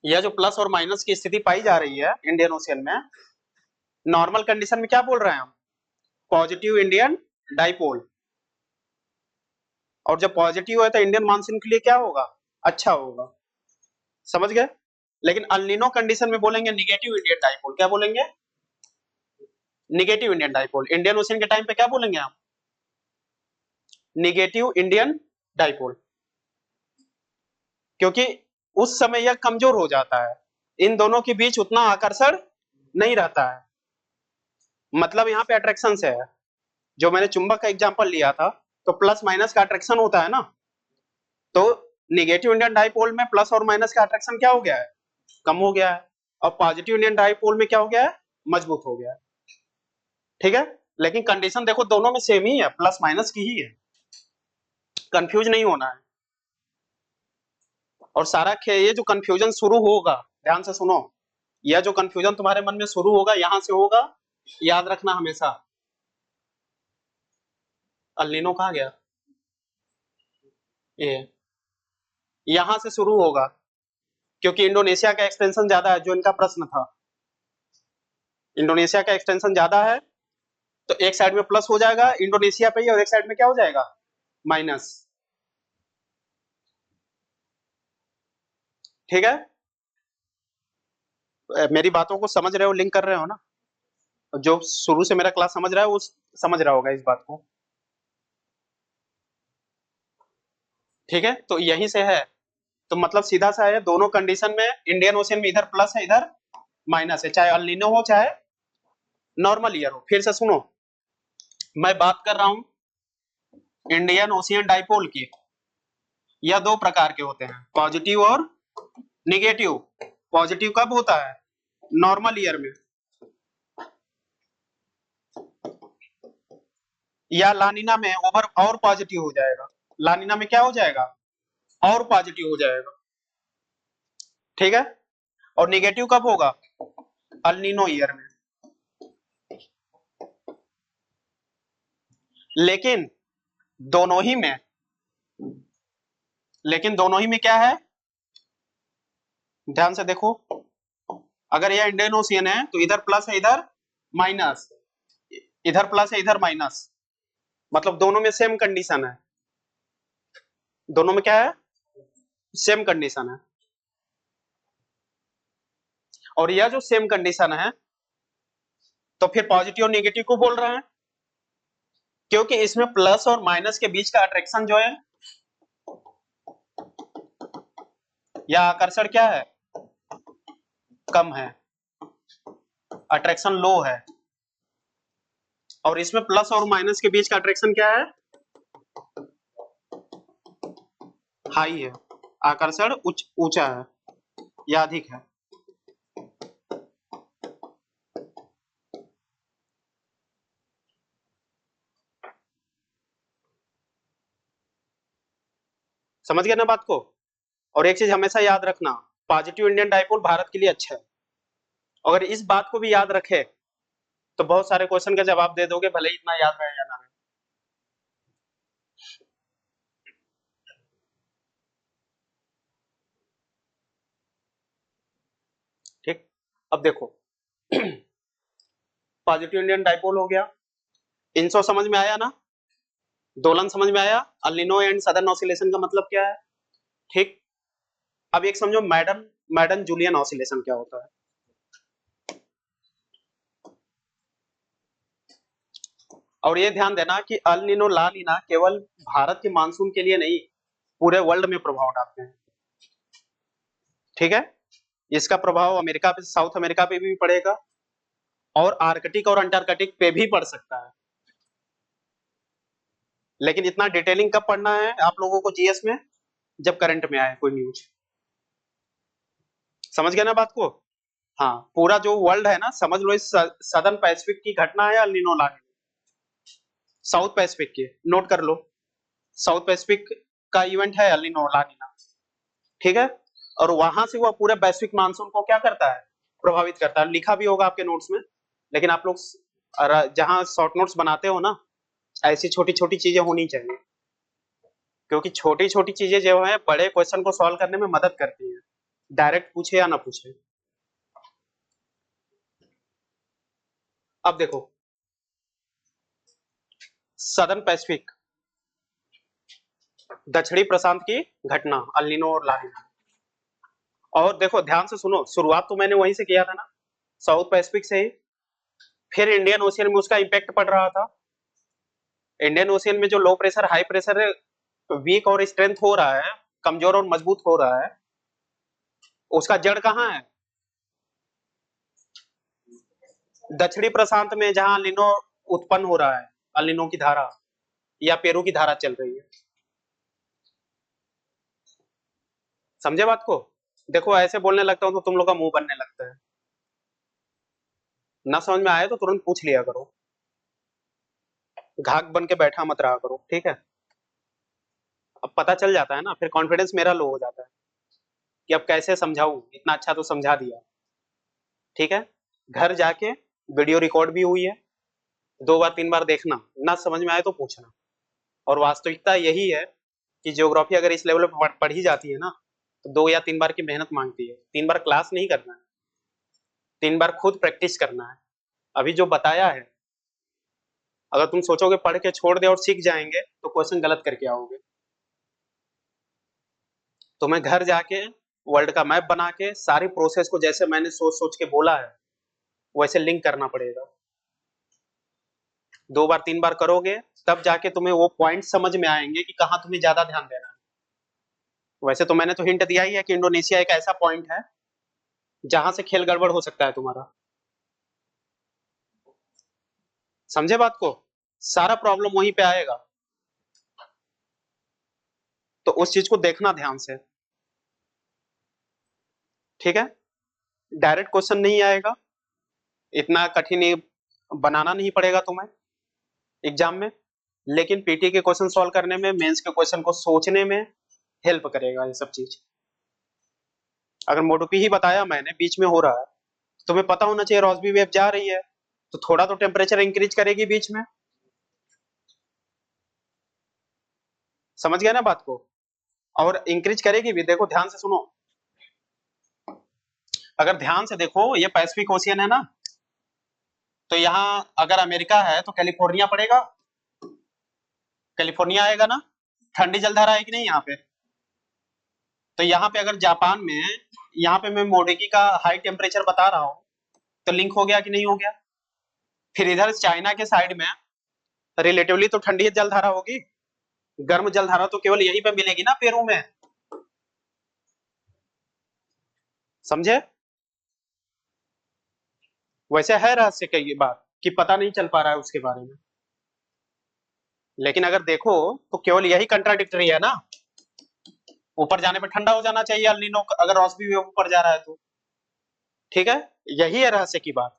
यह जो प्लस और माइनस की स्थिति पाई जा रही है इंडियन ओशियन में, नॉर्मल कंडीशन में क्या बोल रहे हैं हम, पॉजिटिव इंडियन डाइपोल, और जब पॉजिटिव है तो इंडियन मानसून के लिए क्या होगा, अच्छा होगा, समझ गए। लेकिन अल नीनो कंडीशन में बोलेंगे निगेटिव इंडियन डाइपोल, क्या बोलेंगे, negative Indian dipole, Indian ocean के टाइम पे क्या बोलेंगे हम, निगेटिव इंडियन डाइपोल, क्योंकि उस समय यह कमजोर हो जाता है, इन दोनों के बीच उतना आकर्षण नहीं रहता है, मतलब यहाँ पे अट्रैक्शन से है, जो मैंने चुंबक का एग्जांपल लिया था, तो प्लस माइनस का अट्रैक्शन होता है ना, तो निगेटिव इंडियन डाइपोल में प्लस और माइनस का अट्रैक्शन क्या हो गया है, कम हो गया है, और पॉजिटिव इंडियन डाइपोल में क्या हो गया है, मजबूत हो गया है, ठीक है। लेकिन कंडीशन देखो दोनों में सेम ही है, प्लस माइनस की ही है, कंफ्यूज नहीं होना है। और सारा ये जो कंफ्यूजन शुरू होगा, ध्यान से सुनो, यह जो कंफ्यूजन तुम्हारे मन में शुरू होगा यहां से होगा, याद रखना हमेशा। अल नीनो कहाँ गया, ये यहां से शुरू होगा, क्योंकि इंडोनेशिया का एक्सटेंशन ज्यादा है, जो इनका प्रश्न था, इंडोनेशिया का एक्सटेंशन ज्यादा है, तो एक साइड में प्लस हो जाएगा इंडोनेशिया पे ही, और एक साइड में क्या हो जाएगा, माइनस, ठीक है। मेरी बातों को समझ रहे हो, लिंक कर रहे हो ना, जो शुरू से मेरा क्लास समझ रहा है वो समझ रहा होगा इस बात को, ठीक है। तो यहीं से है, तो मतलब सीधा सा है, दोनों कंडीशन में इंडियन ओशियन में इधर प्लस है इधर माइनस है, चाहे अल नीनो हो चाहे नॉर्मल ईयर हो। फिर से सुनो, मैं बात कर रहा हूं इंडियन ओशियन डाइपोल की, यह दो प्रकार के होते हैं, पॉजिटिव और निगेटिव। पॉजिटिव कब होता है, नॉर्मल ईयर में, या लानिना में ओवर और पॉजिटिव हो जाएगा, लानिना में क्या हो जाएगा, और पॉजिटिव हो जाएगा, ठीक है। और निगेटिव कब होगा, अल नीनो ईयर में। लेकिन दोनों ही में, लेकिन दोनों ही में क्या है, ध्यान से देखो, अगर यह इंडियन ओशियन है तो इधर प्लस है इधर माइनस, इधर प्लस है इधर माइनस, मतलब दोनों में सेम कंडीशन है, दोनों में क्या है, सेम कंडीशन है, और यह जो सेम कंडीशन है तो फिर पॉजिटिव और नेगेटिव को बोल रहे हैं, क्योंकि इसमें प्लस और माइनस के बीच का अट्रैक्शन जो है या आकर्षण क्या है, कम है, अट्रैक्शन लो है। और इसमें प्लस और माइनस के बीच का अट्रैक्शन क्या है, हाई है, आकर्षण ऊंचा है या अधिक है। समझ गए ना बात को। और एक चीज हमेशा याद रखना, पॉजिटिव इंडियन डाइपोल भारत के लिए अच्छा है। अगर इस बात को भी याद रखे तो बहुत सारे क्वेश्चन का जवाब दे दोगे, भले ही इतना याद रहे या ना रहे। ठीक, अब देखो पॉजिटिव इंडियन डाइपोल हो गया, इनसो समझ में आया ना, दोलन समझ में आया, अल नीनो एंड सदर्न ऑसिलेशन का मतलब क्या है। ठीक, अब एक समझो मैडम मैडम जूलियन ऑसिलेशन क्या होता है। और ये ध्यान देना कि अल नीनो ला नीना केवल भारत के मानसून के लिए नहीं, पूरे वर्ल्ड में प्रभाव डालते हैं। ठीक है, इसका प्रभाव अमेरिका पे, साउथ अमेरिका पे भी पड़ेगा और आर्कटिक और अंटार्कटिक पे भी पड़ सकता है। लेकिन इतना डिटेलिंग कब पढ़ना है आप लोगों को जीएस में, जब करंट में आए कोई न्यूज। समझ गए ना बात को। हाँ, पूरा जो वर्ल्ड है ना, समझ लो इस सदर्न पैसिफिक की घटना है अल नीनो ला नीना। साउथ पैसिफिक की नोट कर लो, साउथ पैसिफिक का इवेंट है अल नीनो ला नीना। ठीक है, और वहां से वो पूरे वैश्विक मानसून को क्या करता है, प्रभावित करता है। लिखा भी होगा आपके नोट्स में, लेकिन आप लोग जहां शॉर्ट नोट्स बनाते हो ना, ऐसी छोटी छोटी चीजें होनी चाहिए, क्योंकि छोटी छोटी चीजें जो है बड़े क्वेश्चन को सॉल्व करने में मदद करती है, डायरेक्ट पूछे या ना पूछे। अब देखो सदर्न पैसिफिक, दक्षिणी प्रशांत की घटना अल नीनो और ला नीना। और देखो ध्यान से सुनो, शुरुआत तो मैंने वहीं से किया था ना, साउथ पैसिफिक से ही। फिर इंडियन ओशियन में उसका इंपैक्ट पड़ रहा था। इंडियन ओशियन में जो low pressure high pressure weak और स्ट्रेंथ हो रहा है, कमजोर और मजबूत हो रहा है, उसका जड़ कहाँ है, दक्षिणी प्रशांत में, जहां लिनो उत्पन्न हो रहा है, अलिनो की धारा या पेरू की धारा चल रही है। समझे बात को। देखो ऐसे बोलने लगता हूं तो तुम लोग का मुंह बनने लगता है, ना समझ में आए तो तुरंत पूछ लिया करो, घाक बन के बैठा मत रहा करो। ठीक है, अब पता चल जाता है ना, फिर कॉन्फिडेंस मेरा लो हो जाता है कि अब कैसे समझाऊं, इतना अच्छा तो समझा दिया। ठीक है, घर जाके वीडियो रिकॉर्ड भी हुई है, 2 बार 3 बार देखना, ना समझ में आए तो पूछना। और वास्तविकता यही है कि ज्योग्राफी अगर इस लेवल पर पढ़ी जाती है ना, तो 2 या 3 बार की मेहनत मांगती है। 3 बार क्लास नहीं करना है, 3 बार खुद प्रैक्टिस करना है। अभी जो बताया है, अगर तुम सोचोगे पढ़ के छोड़ दे और सीख जाएंगे तो क्वेश्चन गलत करके आओगे। तो मैं घर जाके वर्ल्ड का मैप बना के सारी प्रोसेस को, जैसे मैंने सोच सोच के बोला है, वैसे लिंक करना पड़ेगा। 2 बार 3 बार करोगे तब जाके तुम्हें वो पॉइंट समझ में आएंगे कि कहाँ तुम्हें ज्यादा ध्यान देना है। वैसे तो मैंने तो हिंट दिया ही है कि इंडोनेशिया एक ऐसा पॉइंट है जहां से खेल गड़बड़ हो सकता है तुम्हारा। समझे बात को, सारा प्रॉब्लम वहीं पे आएगा, तो उस चीज को देखना ध्यान से। ठीक है, डायरेक्ट क्वेश्चन नहीं आएगा, इतना कठिन बनाना नहीं पड़ेगा तुम्हें एग्जाम में, लेकिन पीटी के क्वेश्चन सॉल्व करने में, मेंस के क्वेश्चन को सोचने में हेल्प करेगा ये सब चीज। अगर मोडोपी ही बताया मैंने बीच में हो रहा है, तो तुम्हें पता होना चाहिए रॉसबी वेव जा रही है, तो थोड़ा तो टेम्परेचर इंक्रीज करेगी बीच में। समझ गया ना बात को। और इंक्रीज करेगी भी, देखो ध्यान से सुनो, अगर ध्यान से देखो ये पैसिफिक ओशियन है ना, तो यहाँ अगर अमेरिका है तो कैलिफोर्निया पड़ेगा, कैलिफोर्निया आएगा ना, ठंडी जलधारा है कि नहीं यहाँ पे। तो यहाँ पे अगर जापान में यहाँ पे मैं मोडेगी का हाई टेम्परेचर बता रहा हूँ, तो लिंक हो गया कि नहीं हो गया। फिर इधर चाइना के साइड में रिलेटिवली तो ठंडी जलधारा होगी, गर्म जलधारा तो केवल यहीं पे मिलेगी ना, पेरू में। समझे? वैसे है रहस्य की बात कि पता नहीं चल पा रहा है उसके बारे में, लेकिन अगर देखो तो केवल यही कंट्राडिक्टरी है ना। ऊपर जाने पे ठंडा हो जाना चाहिए अल नीनो, अगर रॉसबी वेव ऊपर जा रहा है तो। ठीक है, यही है रहस्य की बात।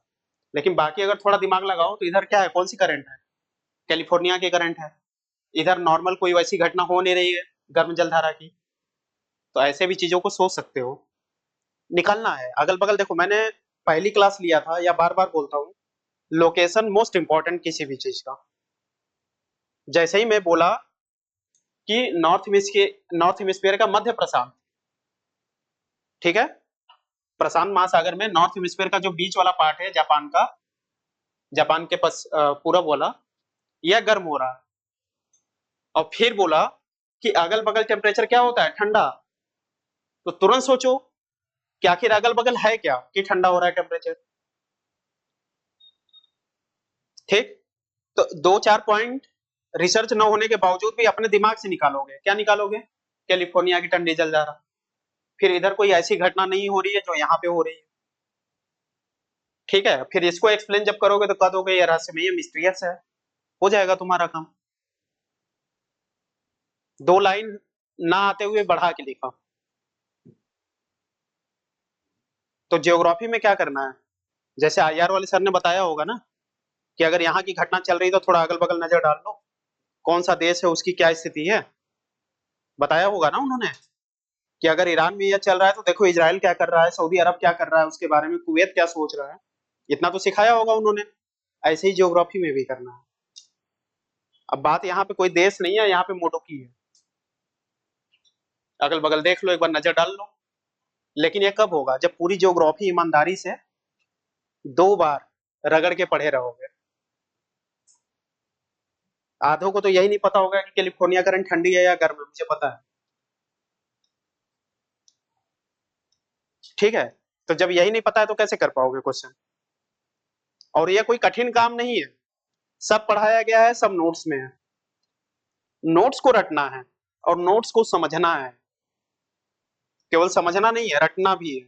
लेकिन बाकी अगर थोड़ा दिमाग लगाओ तो इधर क्या है, कौन सी करंट है, कैलिफोर्निया की करंट है। इधर नॉर्मल कोई वैसी घटना हो नहीं रही है गर्म जलधारा की, तो ऐसे भी चीजों को सोच सकते हो। निकलना है अगल बगल। देखो मैंने पहली क्लास लिया था, या बार बार बोलता हूँ, लोकेशन मोस्ट इंपॉर्टेंट किसी भी चीज का। जैसे ही मैं बोला कि नॉर्थ हेमिस्फीयर का मध्य प्रशांत, ठीक है, प्रशांत महासागर में नॉर्थ हेमिस्फीयर का जो बीच वाला पार्ट है जापान का, जापान के पूरब वाला, यह गर्म हो रहा है। और फिर बोला कि अगल बगल टेम्परेचर क्या होता है, ठंडा। तो तुरंत सोचो कि आखिर अगल बगल है क्या कि ठंडा हो रहा है टेम्परेचर। ठीक, तो दो चार पॉइंट रिसर्च न होने के बावजूद भी अपने दिमाग से निकालोगे, क्या निकालोगे, कैलिफोर्निया की ठंडी जलधारा। फिर इधर कोई ऐसी घटना नहीं हो रही है जो यहाँ पे हो रही है। ठीक है, फिर इसको एक्सप्लेन जब करोगे तो कह दोगे ये रहस्यमय है, मिस्टीरियस है, हो जाएगा तुम्हारा काम। दो लाइन ना आते हुए बढ़ा के लिखा। तो जियोग्राफी में क्या करना है, जैसे आईआर वाले सर ने बताया होगा ना, कि अगर यहाँ की घटना चल रही तो थोड़ा अगल बगल नजर डाल लो, कौन सा देश है उसकी क्या स्थिति है, बताया होगा ना उन्होंने, कि अगर ईरान में यह चल रहा है तो देखो इजराइल क्या कर रहा है, सऊदी अरब क्या कर रहा है उसके बारे में, कुवैत क्या सोच रहा है। इतना तो सिखाया होगा उन्होंने। ऐसे ही जियोग्राफी में भी करना है। अब बात यहाँ पे कोई देश नहीं है, यहाँ पे मोटो की है, अगल बगल देख लो, एक बार नजर डाल लो। लेकिन ये कब होगा, जब पूरी जियोग्राफी ईमानदारी से 2 बार रगड़ के पढ़े रहोगे। आधों को तो यही नहीं पता होगा कि कैलिफोर्निया करंट ठंडी है या गर्म है, मुझे पता है। ठीक है, तो जब यही नहीं पता है तो कैसे कर पाओगे क्वेश्चन। और ये कोई कठिन काम नहीं है, सब पढ़ाया गया है, सब नोट्स में है। नोट्स को रटना है और नोट्स को समझना है, केवल समझना नहीं है, रटना भी है।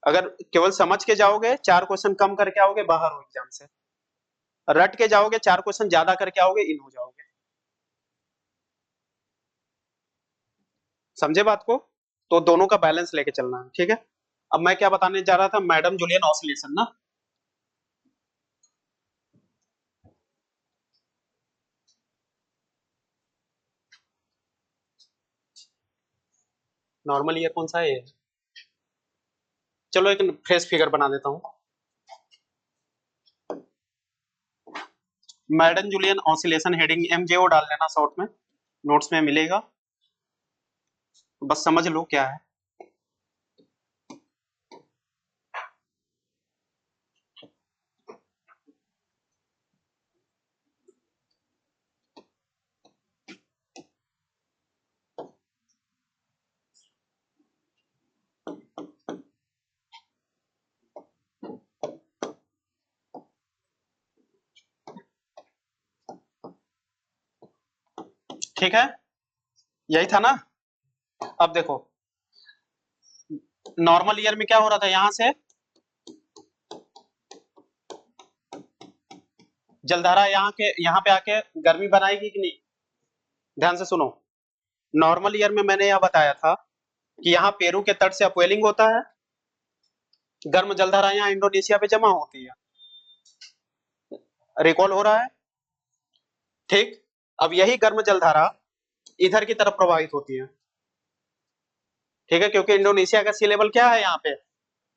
अगर केवल समझ के जाओगे 4 क्वेश्चन कम करके आओगे, बाहर हो एग्जाम से। रट के जाओगे 4 क्वेश्चन ज्यादा करके आओगे, इन हो जाओगे। समझे बात को? तो दोनों का बैलेंस लेके चलना है। ठीक है, अब मैं क्या बताने जा रहा था, मैडम जूलियन ऑसिलेशन ना। नॉर्मल ईयर कौन सा है, चलो एक फ्रेश फिगर बना देता हूं। Madam Julian oscillation heading MJO डाल लेना शॉर्ट में, नोट्स में मिलेगा, बस समझ लो क्या है। ठीक है, यही था ना। अब देखो नॉर्मल ईयर में क्या हो रहा था, यहां से जलधारा यहाँ पे आके गर्मी बनाएगी कि नहीं। ध्यान से सुनो, नॉर्मल ईयर में मैंने यह बताया था कि यहाँ पेरू के तट से अपवेलिंग होता है, गर्म जलधारा यहाँ इंडोनेशिया पे जमा होती है। रिकॉल हो रहा है? ठीक, अब यही गर्म जलधारा इधर की तरफ प्रवाहित होती है। ठीक है, क्योंकि इंडोनेशिया का सी लेवल क्या है, यहाँ पे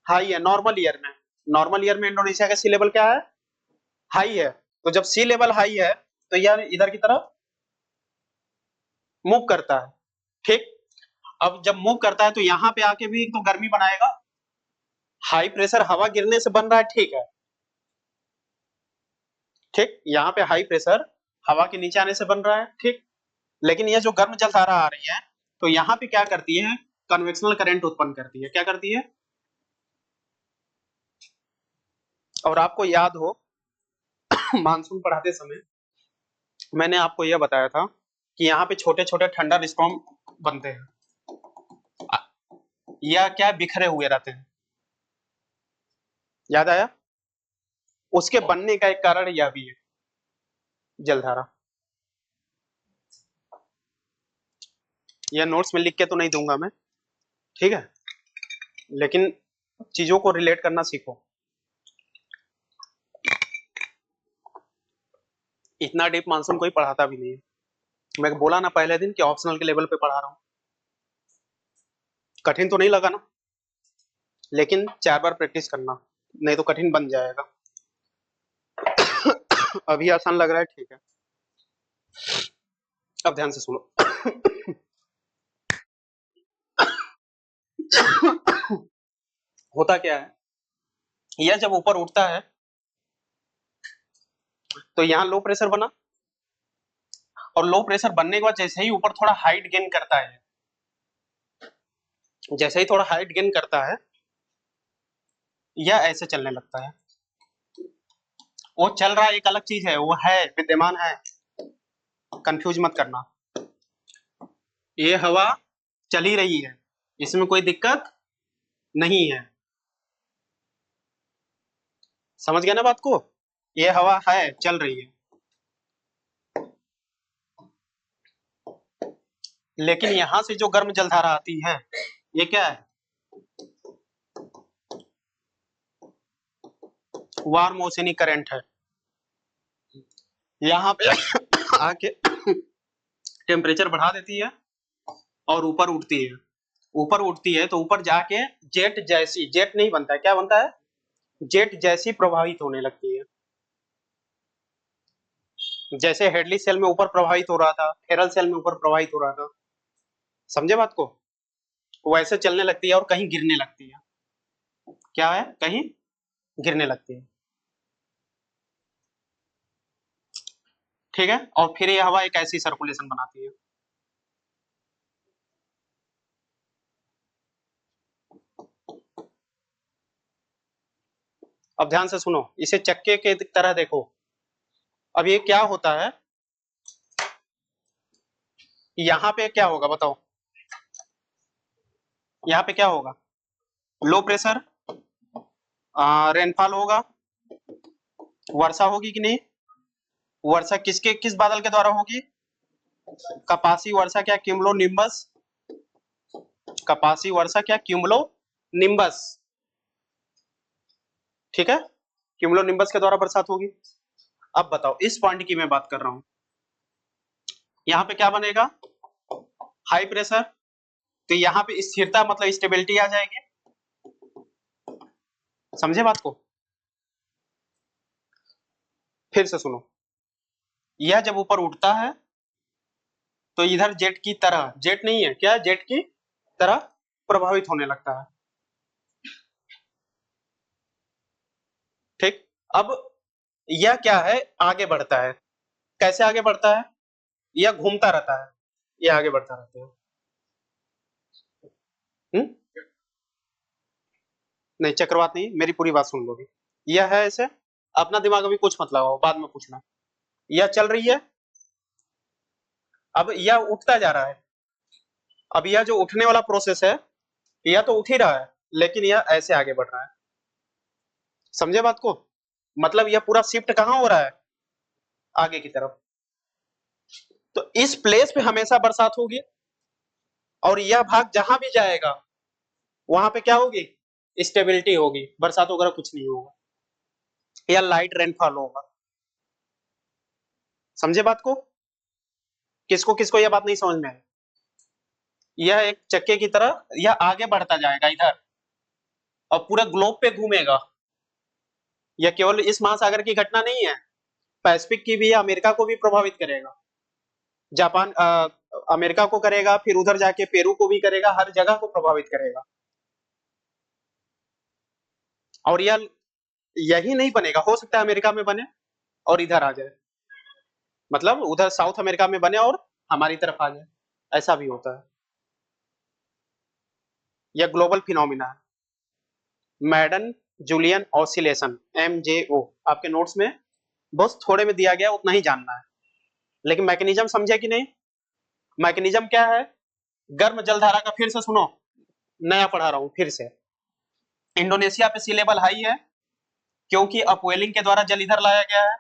हाई है। नॉर्मल ईयर में इंडोनेशिया का सी लेवल क्या है, हाई है। तो जब सी लेवल हाई है तो यह इधर की तरफ मूव करता है। ठीक, अब जब मूव करता है तो यहाँ पे आके भी तो गर्मी बनाएगा, हाई प्रेशर हवा गिरने से बन रहा है। ठीक है, ठीक, यहाँ पे हाई प्रेशर हवा के नीचे आने से बन रहा है। ठीक, लेकिन ये जो गर्म जलधारा आ रही है तो यहाँ पे क्या करती है, कन्वेक्शनल करंट उत्पन्न करती है। क्या करती है? और आपको याद हो मानसून पढ़ाते समय मैंने आपको यह बताया था कि यहाँ पे छोटे छोटे थंडर स्टॉर्म बनते हैं, या क्या बिखरे हुए रहते हैं। याद आया? उसके बनने का एक कारण यह भी है, जलधारा। यह नोट्स में लिख के तो नहीं दूंगा मैं, ठीक है, लेकिन चीजों को रिलेट करना सीखो। इतना डीप मानसून कोई पढ़ाता भी नहीं है। मैं बोला ना पहले दिन कि ऑप्शनल के लेवल पे पढ़ा रहा हूँ। कठिन तो नहीं लगा ना, लेकिन 4 बार प्रैक्टिस करना, नहीं तो कठिन बन जाएगा। अभी आसान लग रहा है, ठीक है। अब ध्यान से सुनो। होता क्या है, यह जब ऊपर उठता है तो यहाँ लो प्रेशर बना, और लो प्रेशर बनने के बाद जैसे ही ऊपर थोड़ा हाइट गेन करता है, जैसे ही थोड़ा हाइट गेन करता है, यह ऐसे चलने लगता है। वो चल रहा है एक अलग चीज है, वो है विद्यमान है, कंफ्यूज मत करना। ये हवा चल ही रही है, इसमें कोई दिक्कत नहीं है। समझ गया ना बात को? ये हवा है, चल रही है, लेकिन यहां से जो गर्म जलधारा आती है, ये क्या है? वार्म ओशनिक करंट है। यहाँ पे आके टेम्परेचर बढ़ा देती है और ऊपर उठती है। ऊपर उठती है तो ऊपर जाके जेट जैसी, जेट नहीं बनता है, क्या बनता है? जेट जैसी प्रभावित होने लगती है। जैसे हेडली सेल में ऊपर प्रभावित हो रहा था, फेरल सेल में ऊपर प्रभावित हो रहा था। समझे बात को? वैसे चलने लगती है और कहीं गिरने लगती है। क्या है? कहीं गिरने लगती है, ठीक है। और फिर ये हवा एक ऐसी सर्कुलेशन बनाती है। अब ध्यान से सुनो, इसे चक्के के तरह देखो। अब ये क्या होता है, यहाँ पे क्या होगा बताओ? यहाँ पे क्या होगा? लो प्रेशर, रेनफॉल होगा, वर्षा होगी कि नहीं? वर्षा किसके किस बादल के द्वारा होगी? कपासी वर्षा क्या क्यूमुलो निम्बस? कपासी वर्षा क्या क्यूमुलो निम्बस, ठीक है, क्यूमुलो निम्बस के द्वारा बरसात होगी। अब बताओ, इस पॉइंट की मैं बात कर रहा हूं, यहाँ पे क्या बनेगा? हाई प्रेशर, तो यहाँ पे स्थिरता मतलब स्टेबिलिटी आ जाएगी। समझे बात को? फिर से सुनो, यह जब ऊपर उठता है तो इधर जेट की तरह, जेट नहीं है क्या, जेट की तरह प्रभावित होने लगता है, ठीक। अब यह क्या है, आगे बढ़ता है। कैसे आगे बढ़ता है? यह घूमता रहता है, यह आगे बढ़ता रहता है। नहीं चक्रवात नहीं, मेरी पूरी बात सुन लोगे। यह है ऐसे, अपना दिमाग अभी कुछ मत लगाओ, बाद में पूछना। यह चल रही है, अब यह उठता जा रहा है। अब यह जो उठने वाला प्रोसेस है, यह तो उठ ही रहा है, लेकिन यह ऐसे आगे बढ़ रहा है। समझे बात को? मतलब यह पूरा शिफ्ट कहाँ हो रहा है? आगे की तरफ। तो इस प्लेस पे हमेशा बरसात होगी, और यह भाग जहां भी जाएगा वहां पे क्या होगी? स्टेबिलिटी होगी, बरसात वगैरह कुछ नहीं होगा, या लाइट रेनफॉल होगा। समझे बात को? किसको किसको यह बात नहीं समझ में आई? यह एक चक्के की तरह यह आगे बढ़ता जाएगा इधर, और पूरे ग्लोब पे घूमेगा। यह केवल इस महासागर की घटना नहीं है, पैसिफिक की भी है, अमेरिका को भी प्रभावित करेगा, जापान अमेरिका को करेगा, फिर उधर जाके पेरू को भी करेगा, हर जगह को प्रभावित करेगा। और यह यही नहीं बनेगा, हो सकता है अमेरिका में बने और इधर आ जाए, मतलब उधर साउथ अमेरिका में बने और हमारी तरफ आ जाए, ऐसा भी होता है। यह ग्लोबल फिनोमिना है, मैडन जूलियन ऑसिलेशन, MJO। आपके नोट्स में बहुत थोड़े में दिया गया, उतना ही जानना है, लेकिन मैकेनिज्म समझे कि नहीं। मैकेनिज्म क्या है, गर्म जलधारा का फिर से सुनो, नया पढ़ा रहा हूं फिर से। इंडोनेशिया पे सी लेवल हाई है क्योंकि अपवेलिंग के द्वारा जल इधर लाया गया है,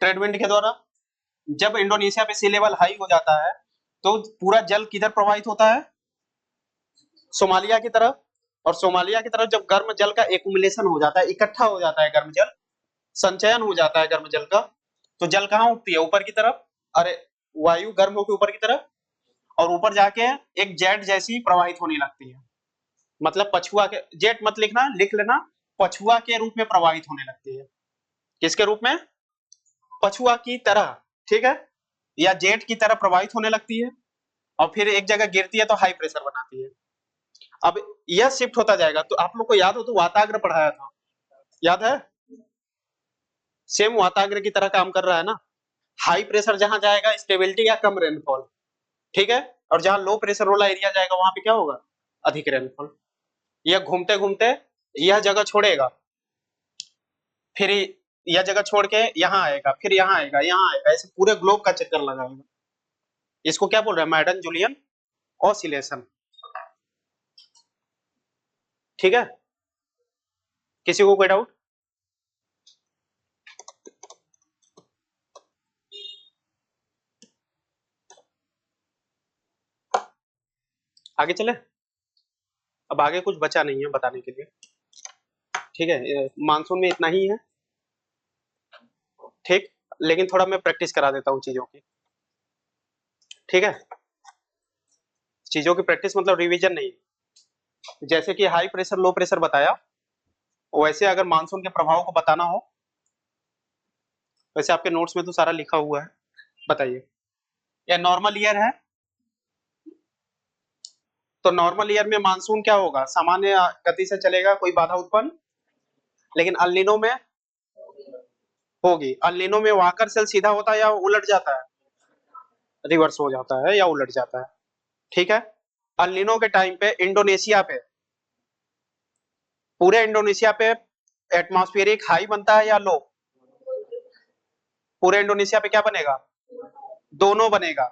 ट्रेड विंड के द्वारा। जब इंडोनेशिया पे सी लेवल हाई हो जाता है तो पूरा जल किधर प्रवाहित होता है, सोमालिया की तरफ। और सोमालिया की तरफ जब गर्म जल का एक्युमुलेशन हो जाता है, इकट्ठा हो जाता है गर्म जल, संचयन हो जाता है गर्म जल का, तो जल कहाँ उठती है, ऊपर की तरफ। अरे वायु गर्म होकर ऊपर की तरफ, और ऊपर जाके एक जेट जैसी प्रवाहित होने लगती है, मतलब पछुआ के, जेट मत लिखना, लिख लेना, पछुआ के रूप में प्रवाहित होने लगती है। किसके रूप में, पछुआ की तरह, ठीक है, या जेट की तरह प्रवाहित होने लगती है, और फिर एक जगह गिरती है तो हाई प्रेशर बनाती है। अब यह शिफ्ट होता जाएगा, तो आप लोग को याद हो तो वाताग्र पढ़ाया था, याद है, सेम वाताग्र की तरह काम कर रहा है ना। हाई प्रेशर जहां जाएगा स्टेबिलिटी या कम रेनफॉल, ठीक है, और जहां लो प्रेशर वाला एरिया जाएगा वहां पे क्या होगा, अधिक रेनफॉल। यह घूमते घूमते यह जगह छोड़ेगा, फिर यह जगह छोड़ के यहाँ आएगा, फिर यहाँ आएगा, यहाँ आएगा, ऐसे पूरे ग्लोब का चक्कर लगाएगा। इसको क्या बोल रहे हैं, मैडन जूलियन ऑसिलेशन, ठीक है। किसी को कोई डाउट, आगे चले। अब आगे कुछ बचा नहीं है बताने के लिए, ठीक है, मानसून में इतना ही है, ठीक। लेकिन थोड़ा मैं प्रैक्टिस करा देता हूँ चीजों की, ठीक है। चीजों की प्रैक्टिस मतलब रिवीजन नहीं। जैसे कि हाई प्रेशर लो प्रेशर बताया, वैसे अगर मानसून के प्रभाव को बताना हो, वैसे आपके नोट्स में तो सारा लिखा हुआ है, बताइए। यह नॉर्मल ईयर है, तो नॉर्मल ईयर में मानसून क्या होगा, सामान्य गति से चलेगा, कोई बाधा उत्पन्न, लेकिन अल नीनो में होगी। अल नीनो में वाकर सेल सीधा होता है या उलट जाता है, रिवर्स हो जाता है या उलट जाता है, ठीक है। अल नीनो के टाइम पे इंडोनेशिया पे, पूरे इंडोनेशिया पे एटमॉस्फेरिक हाई बनता है या लो, पूरे इंडोनेशिया पे क्या बनेगा, दोनों बनेगा।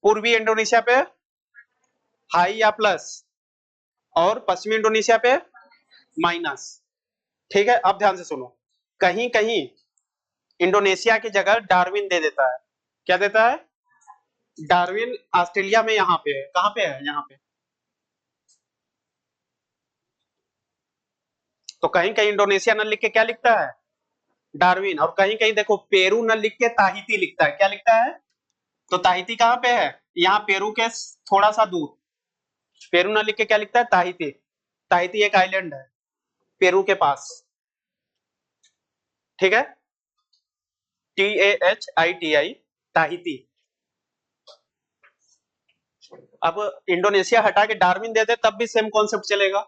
पूर्वी इंडोनेशिया पे हाई या प्लस, और पश्चिमी इंडोनेशिया पे माइनस, ठीक है। अब ध्यान से सुनो, कहीं कहीं इंडोनेशिया की जगह डार्विन दे देता है, क्या देता है, डार्विन ऑस्ट्रेलिया में यहाँ पे है, कहाँ पे है, यहाँ पे। तो कहीं कहीं इंडोनेशिया न लिख के क्या लिखता है, डार्विन, और कहीं कहीं देखो पेरू न लिख के ताहिती लिखता है, क्या लिखता है, तो ताहिती कहाँ पे है, यहाँ पेरू के थोड़ा सा दूर, पेरू न लिख के क्या लिखता है, ताहिती। ताहिती एक आइलैंड है पेरू के पास, ठीक है, TAHITI, ताहिती। अब इंडोनेशिया हटा के डार्विन दे दे तब भी सेम कॉन्सेप्ट चलेगा,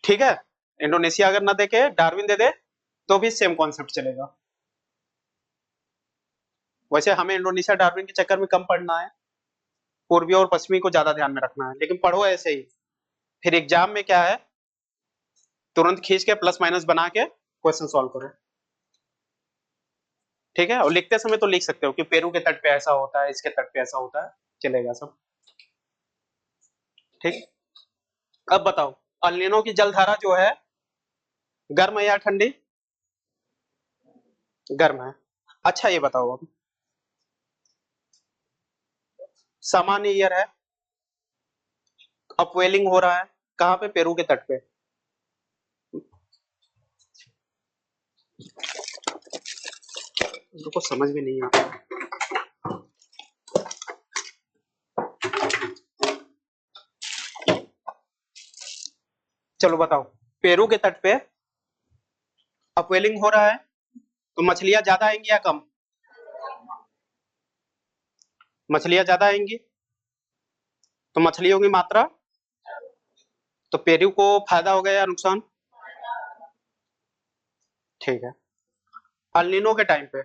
ठीक है। इंडोनेशिया अगर ना देके डार्विन दे दे तो भी सेम कॉन्सेप्ट चलेगा। वैसे हमें इंडोनेशिया डार्विन के चक्कर में कम पढ़ना है, पूर्वी और पश्चिमी को ज्यादा ध्यान में रखना है, लेकिन पढ़ो ऐसे ही, फिर एग्जाम में क्या है, तुरंत खींच के प्लस माइनस बना के क्वेश्चन सॉल्व करो, ठीक है। और लिखते समय तो लिख सकते हो कि पेरू के तट पे ऐसा होता है, इसके तट पे ऐसा होता है, चलेगा सब, ठीक। अब बताओ, अल नीनो की जलधारा जो है गर्म है या ठंडी, गर्म है। अच्छा ये बताओ, अब सामान्य ईयर है, अपवेलिंग हो रहा है, कहाँ पे, पेरू के तट पे। उनको समझ में नहीं आता, चलो बताओ, पेरू के तट पे अपवेलिंग हो रहा है, तो मछलियां ज्यादा आएंगी या कम, मछलियां ज्यादा आएंगी, तो मछलियों की मात्रा, तो पेरू को फायदा होगा या नुकसान, ठीक है। अल नीनो के टाइम पे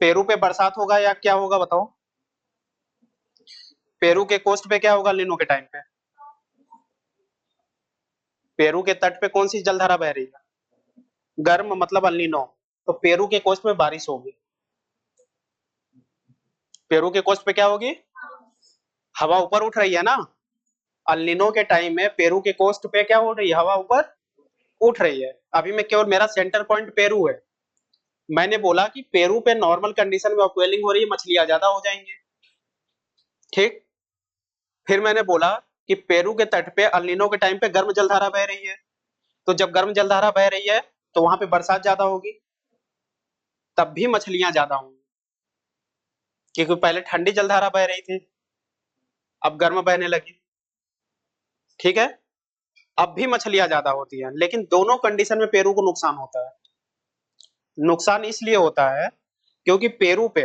पेरू पे बरसात होगा या क्या होगा बताओ, पेरू के कोस्ट पे क्या होगा अल्नीनो के टाइम पे? पेरू के तट पे कौन सी जलधारा बह रही है? गर्म मतलब अल्नीनो। तो पेरू के कोस्ट पे बारिश होगी। पेरू के कोस्ट पे क्या होगी? हवा ऊपर उठ रही है ना। अल्नीनो के टाइम में पेरू के कोस्ट पे क्या हो रही है? हवा ऊपर उठ रही है। अभी मैं केवल मेरा सेंटर पॉइंट पेरू है। मैंने बोला कि पेरू पे नॉर्मल कंडीशन में अपवेलिंग हो रही है, मछलियां ज्यादा हो जाएंगी। ठीक। फिर मैंने बोला कि पेरू के तट पे अल्नीनो के टाइम पे गर्म जलधारा बह रही है। तो जब गर्म जलधारा बह रही है तो वहां पे बरसात ज्यादा होगी, तब भी मछलियां ज्यादा होंगी, क्योंकि पहले ठंडी जलधारा बह रही थी, अब गर्म बहने लगी। ठीक है। अब भी मछलियां ज्यादा होती हैं, लेकिन दोनों कंडीशन में पेरू को नुकसान होता है। नुकसान इसलिए होता है क्योंकि पेरू पे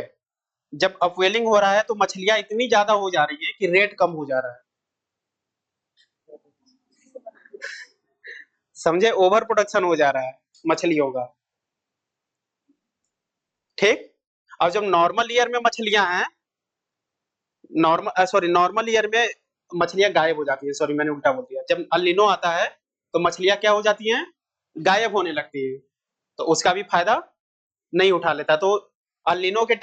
जब अपवेलिंग हो रहा है तो मछलियां इतनी ज्यादा हो जा रही है कि रेट कम हो जा रहा है। समझे? ओवर प्रोडक्शन हो जा रहा है मछलियों का। ठीक। अब जब नॉर्मल ईयर में मछलियां हैं, नॉर्मल ईयर में मछलियां गायब हो जाती है। सॉरी, मैंने उल्टा बोल दिया। जब अल्नीनो आता है तो मछलियां क्या हो जाती हैं? गायब होने लगती है। तो उसका भी फायदा नहीं उठा लेता। तो अल्नीनो के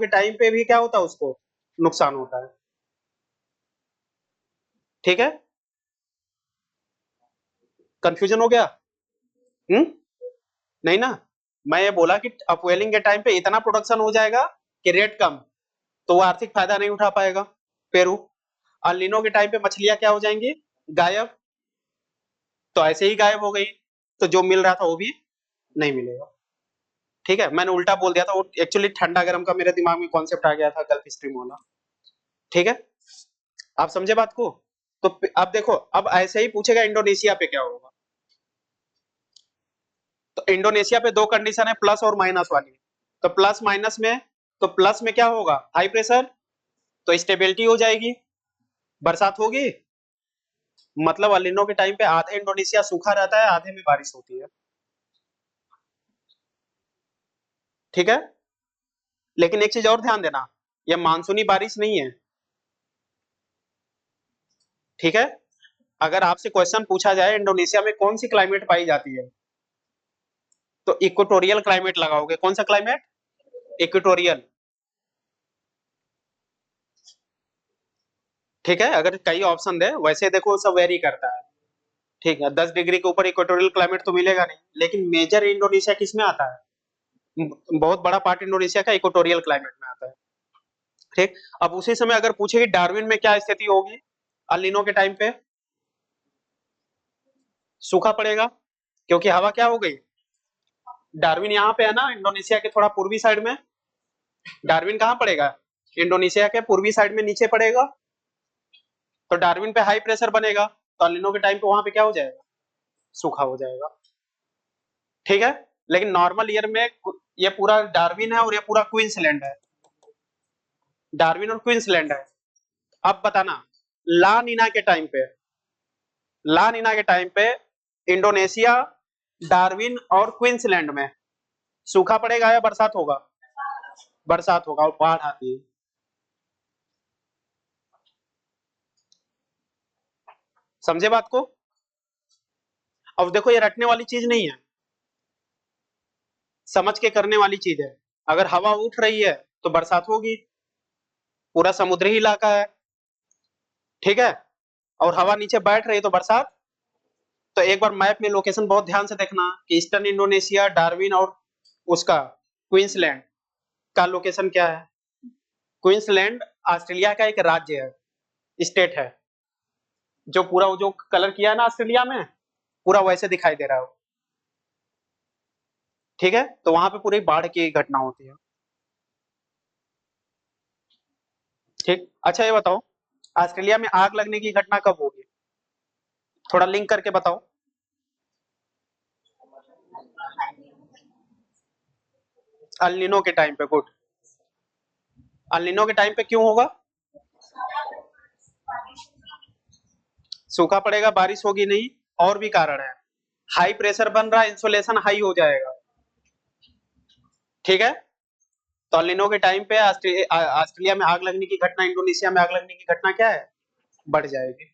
टाइम पे भी क्या होता है? उसको नुकसान होता है। ठीक है। कंफ्यूजन हो गया? नहीं ना। मैं ये बोला कि अपवेलिंग के टाइम पे इतना प्रोडक्शन हो जाएगा कि रेट कम, तो वो आर्थिक फायदा नहीं उठा पाएगा पेरू। अल्नीनो के टाइम पे मछलियां क्या हो जाएंगी? गायब। तो ऐसे ही गायब हो गई, तो जो मिल रहा था वो भी नहीं मिलेगा। ठीक है। मैंने उल्टा बोल दिया था, वो एक्चुअली ठंडा गर्म का मेरे दिमाग में कॉन्सेप्ट आ गया था, गल्फ स्ट्रीम वाला। ठीक है। आप समझे बात को? तो अब देखो, अब ऐसे ही पूछेगा इंडोनेशिया पे क्या होगा। तो इंडोनेशिया पे दो कंडीशन है, प्लस और माइनस वाली। तो प्लस में क्या होगा? हाई प्रेशर, तो स्टेबिलिटी हो जाएगी, बरसात होगी। मतलब अलिनो के टाइम पे आधे इंडोनेशिया सूखा रहता है, आधे में बारिश होती है। ठीक है। लेकिन एक चीज और ध्यान देना, यह मानसूनी बारिश नहीं है। ठीक है। अगर आपसे क्वेश्चन पूछा जाए इंडोनेशिया में कौन सी क्लाइमेट पाई जाती है, तो इक्वेटोरियल क्लाइमेट लगाओगे। कौन सा क्लाइमेट? इक्वेटोरियल। ठीक है। अगर कई ऑप्शन दे, वैसे देखो सब वेरी करता है। ठीक है। 10 डिग्री के ऊपर इक्वेटोरियल क्लाइमेट तो मिलेगा नहीं, लेकिन मेजर इंडोनेशिया किस में आता है? बहुत बड़ा पार्ट इंडोनेशिया का इक्वेटोरियल क्लाइमेट में आता है। ठीक। अब उसी समय अगर पूछे कि डार्विन में क्या स्थिति होगी अलिनो के टाइम पे, सूखा पड़ेगा, क्योंकि हवा क्या हो गई? डार्विन यहाँ पे है ना, इंडोनेशिया के थोड़ा पूर्वी साइड में। डार्विन कहाँ पड़ेगा? इंडोनेशिया के पूर्वी साइड में नीचे पड़ेगा। तो डार्विन पे हाई प्रेशर बनेगा, तो अलिनो के टाइम पे वहां पे क्या हो जाएगा? सूखा हो जाएगा। ठीक है। लेकिन नॉर्मल ईयर में ये पूरा डार्विन है और ये पूरा क्वींसलैंड है। डार्विन और क्वींसलैंड है। अब बताना, ला नीना के टाइम पे, ला नीना के टाइम पे इंडोनेशिया, डार्विन और क्वींसलैंड में सूखा पड़ेगा या बरसात होगा? बरसात होगा और बाढ़ आती है। समझे बात को? अब देखो, ये रटने वाली चीज नहीं है, समझ के करने वाली चीज है। अगर हवा उठ रही है तो बरसात होगी, पूरा समुद्री इलाका है। ठीक है। और हवा नीचे बैठ रही है तो बरसात। तो एक बार मैप में लोकेशन बहुत ध्यान से देखना कि ईस्टर्न इंडोनेशिया, डार्विन और उसका क्वींसलैंड का लोकेशन क्या है। क्वींसलैंड ऑस्ट्रेलिया का एक राज्य है, स्टेट है। जो पूरा वो जो कलर किया है ना ऑस्ट्रेलिया में, पूरा वैसे दिखाई दे रहा है। ठीक है। तो वहां पे पूरी बाढ़ की घटना होती है। ठीक। अच्छा ये बताओ, ऑस्ट्रेलिया में आग लगने की घटना कब होगी? थोड़ा लिंक करके बताओ। अल्निनो के टाइम पे। गुड। अल्निनो के टाइम पे क्यों होगा? सूखा पड़ेगा, बारिश होगी नहीं, और भी कारण है। हाई प्रेशर बन रहा है, इंसुलेशन हाई हो जाएगा। ठीक है। तो अलिनो के टाइम पे ऑस्ट्रेलिया में आग लगने की घटना, इंडोनेशिया में आग लगने की घटना क्या है, बढ़ जाएगी।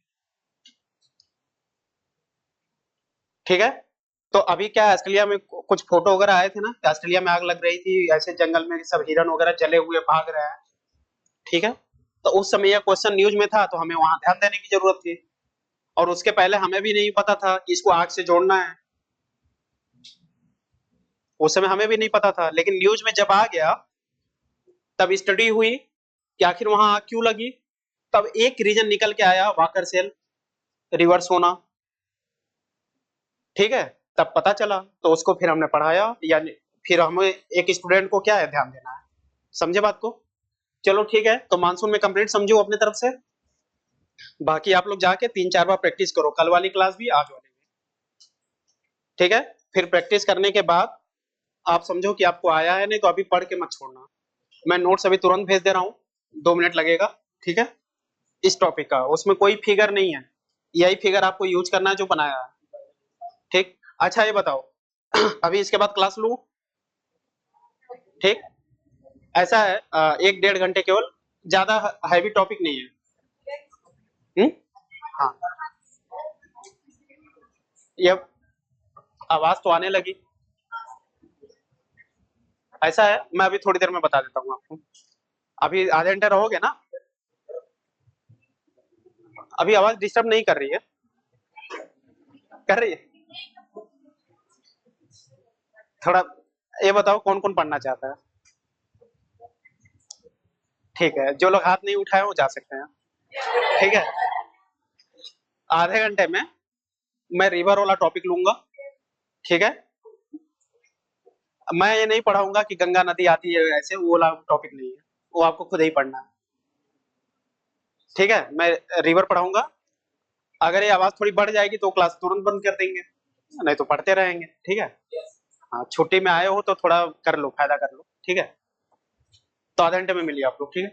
ठीक है। तो अभी क्या है, ऑस्ट्रेलिया में कुछ फोटो वगैरह आए थे ना, ऑस्ट्रेलिया में आग लग रही थी, ऐसे जंगल में सब हिरन वगैरह जले हुए भाग रहे हैं। ठीक है। तो उस समय यह क्वेश्चन न्यूज में था, तो हमें वहां ध्यान देने की जरूरत थी। और उसके पहले हमें भी नहीं पता था कि इसको आग से जोड़ना है, उस समय हमें भी नहीं पता था। लेकिन न्यूज में जब आ गया, तब स्टडी हुई कि आखिर वहां आग क्यों लगी। तब एक रीजन निकल के आया, वाकर सेल रिवर्स होना। ठीक है। तब पता चला, तो उसको फिर हमने पढ़ाया, यानी फिर हमें एक स्टूडेंट को क्या है, ध्यान देना है। समझे बात को। चलो ठीक है, तो मानसून में कंप्लीट समझो अपने तरफ से। बाकी आप लोग जाके 3-4 बार प्रैक्टिस करो, कल वाली क्लास भी आज वाली भी। ठीक है। फिर प्रैक्टिस करने के बाद आप समझो कि आपको आया है, नहीं तो अभी पढ़ के मत छोड़ना। मैं नोट्स अभी तुरंत भेज दे रहा हूँ, 2 मिनट लगेगा। ठीक है। इस टॉपिक का, उसमें कोई फिगर नहीं है, यही फिगर आपको यूज करना है जो बनाया है। ठीक। अच्छा ये बताओ, अभी इसके बाद क्लास लूं। ठीक। ऐसा है, 1-1.5 घंटे केवल, ज्यादा हैवी टॉपिक नहीं है। हम्म। हाँ। ये आवाज तो आने लगी। ऐसा है, मैं अभी थोड़ी देर में बता देता हूँ आपको। अभी आधे घंटे रहोगे ना। अभी आवाज डिस्टर्ब नहीं कर रही है, कर रही है थोड़ा। ये बताओ कौन कौन पढ़ना चाहता है। ठीक है, जो लोग हाथ नहीं उठाए वो जा सकते हैं। ठीक है। आधे घंटे में मैं रिवर वाला टॉपिक लूंगा। ठीक है। मैं ये नहीं पढ़ाऊंगा कि गंगा नदी आती है, ऐसे वो वाला टॉपिक नहीं है, वो आपको खुद ही पढ़ना है। ठीक है। मैं रिवर पढ़ाऊंगा। अगर ये आवाज थोड़ी बढ़ जाएगी तो क्लास तुरंत बंद कर देंगे, नहीं तो पढ़ते रहेंगे। ठीक है। हाँ, छुट्टी में आए हो तो थोड़ा कर लो, फायदा कर लो। ठीक है। तो आधे घंटे में मिलिए आप लोग। ठीक है।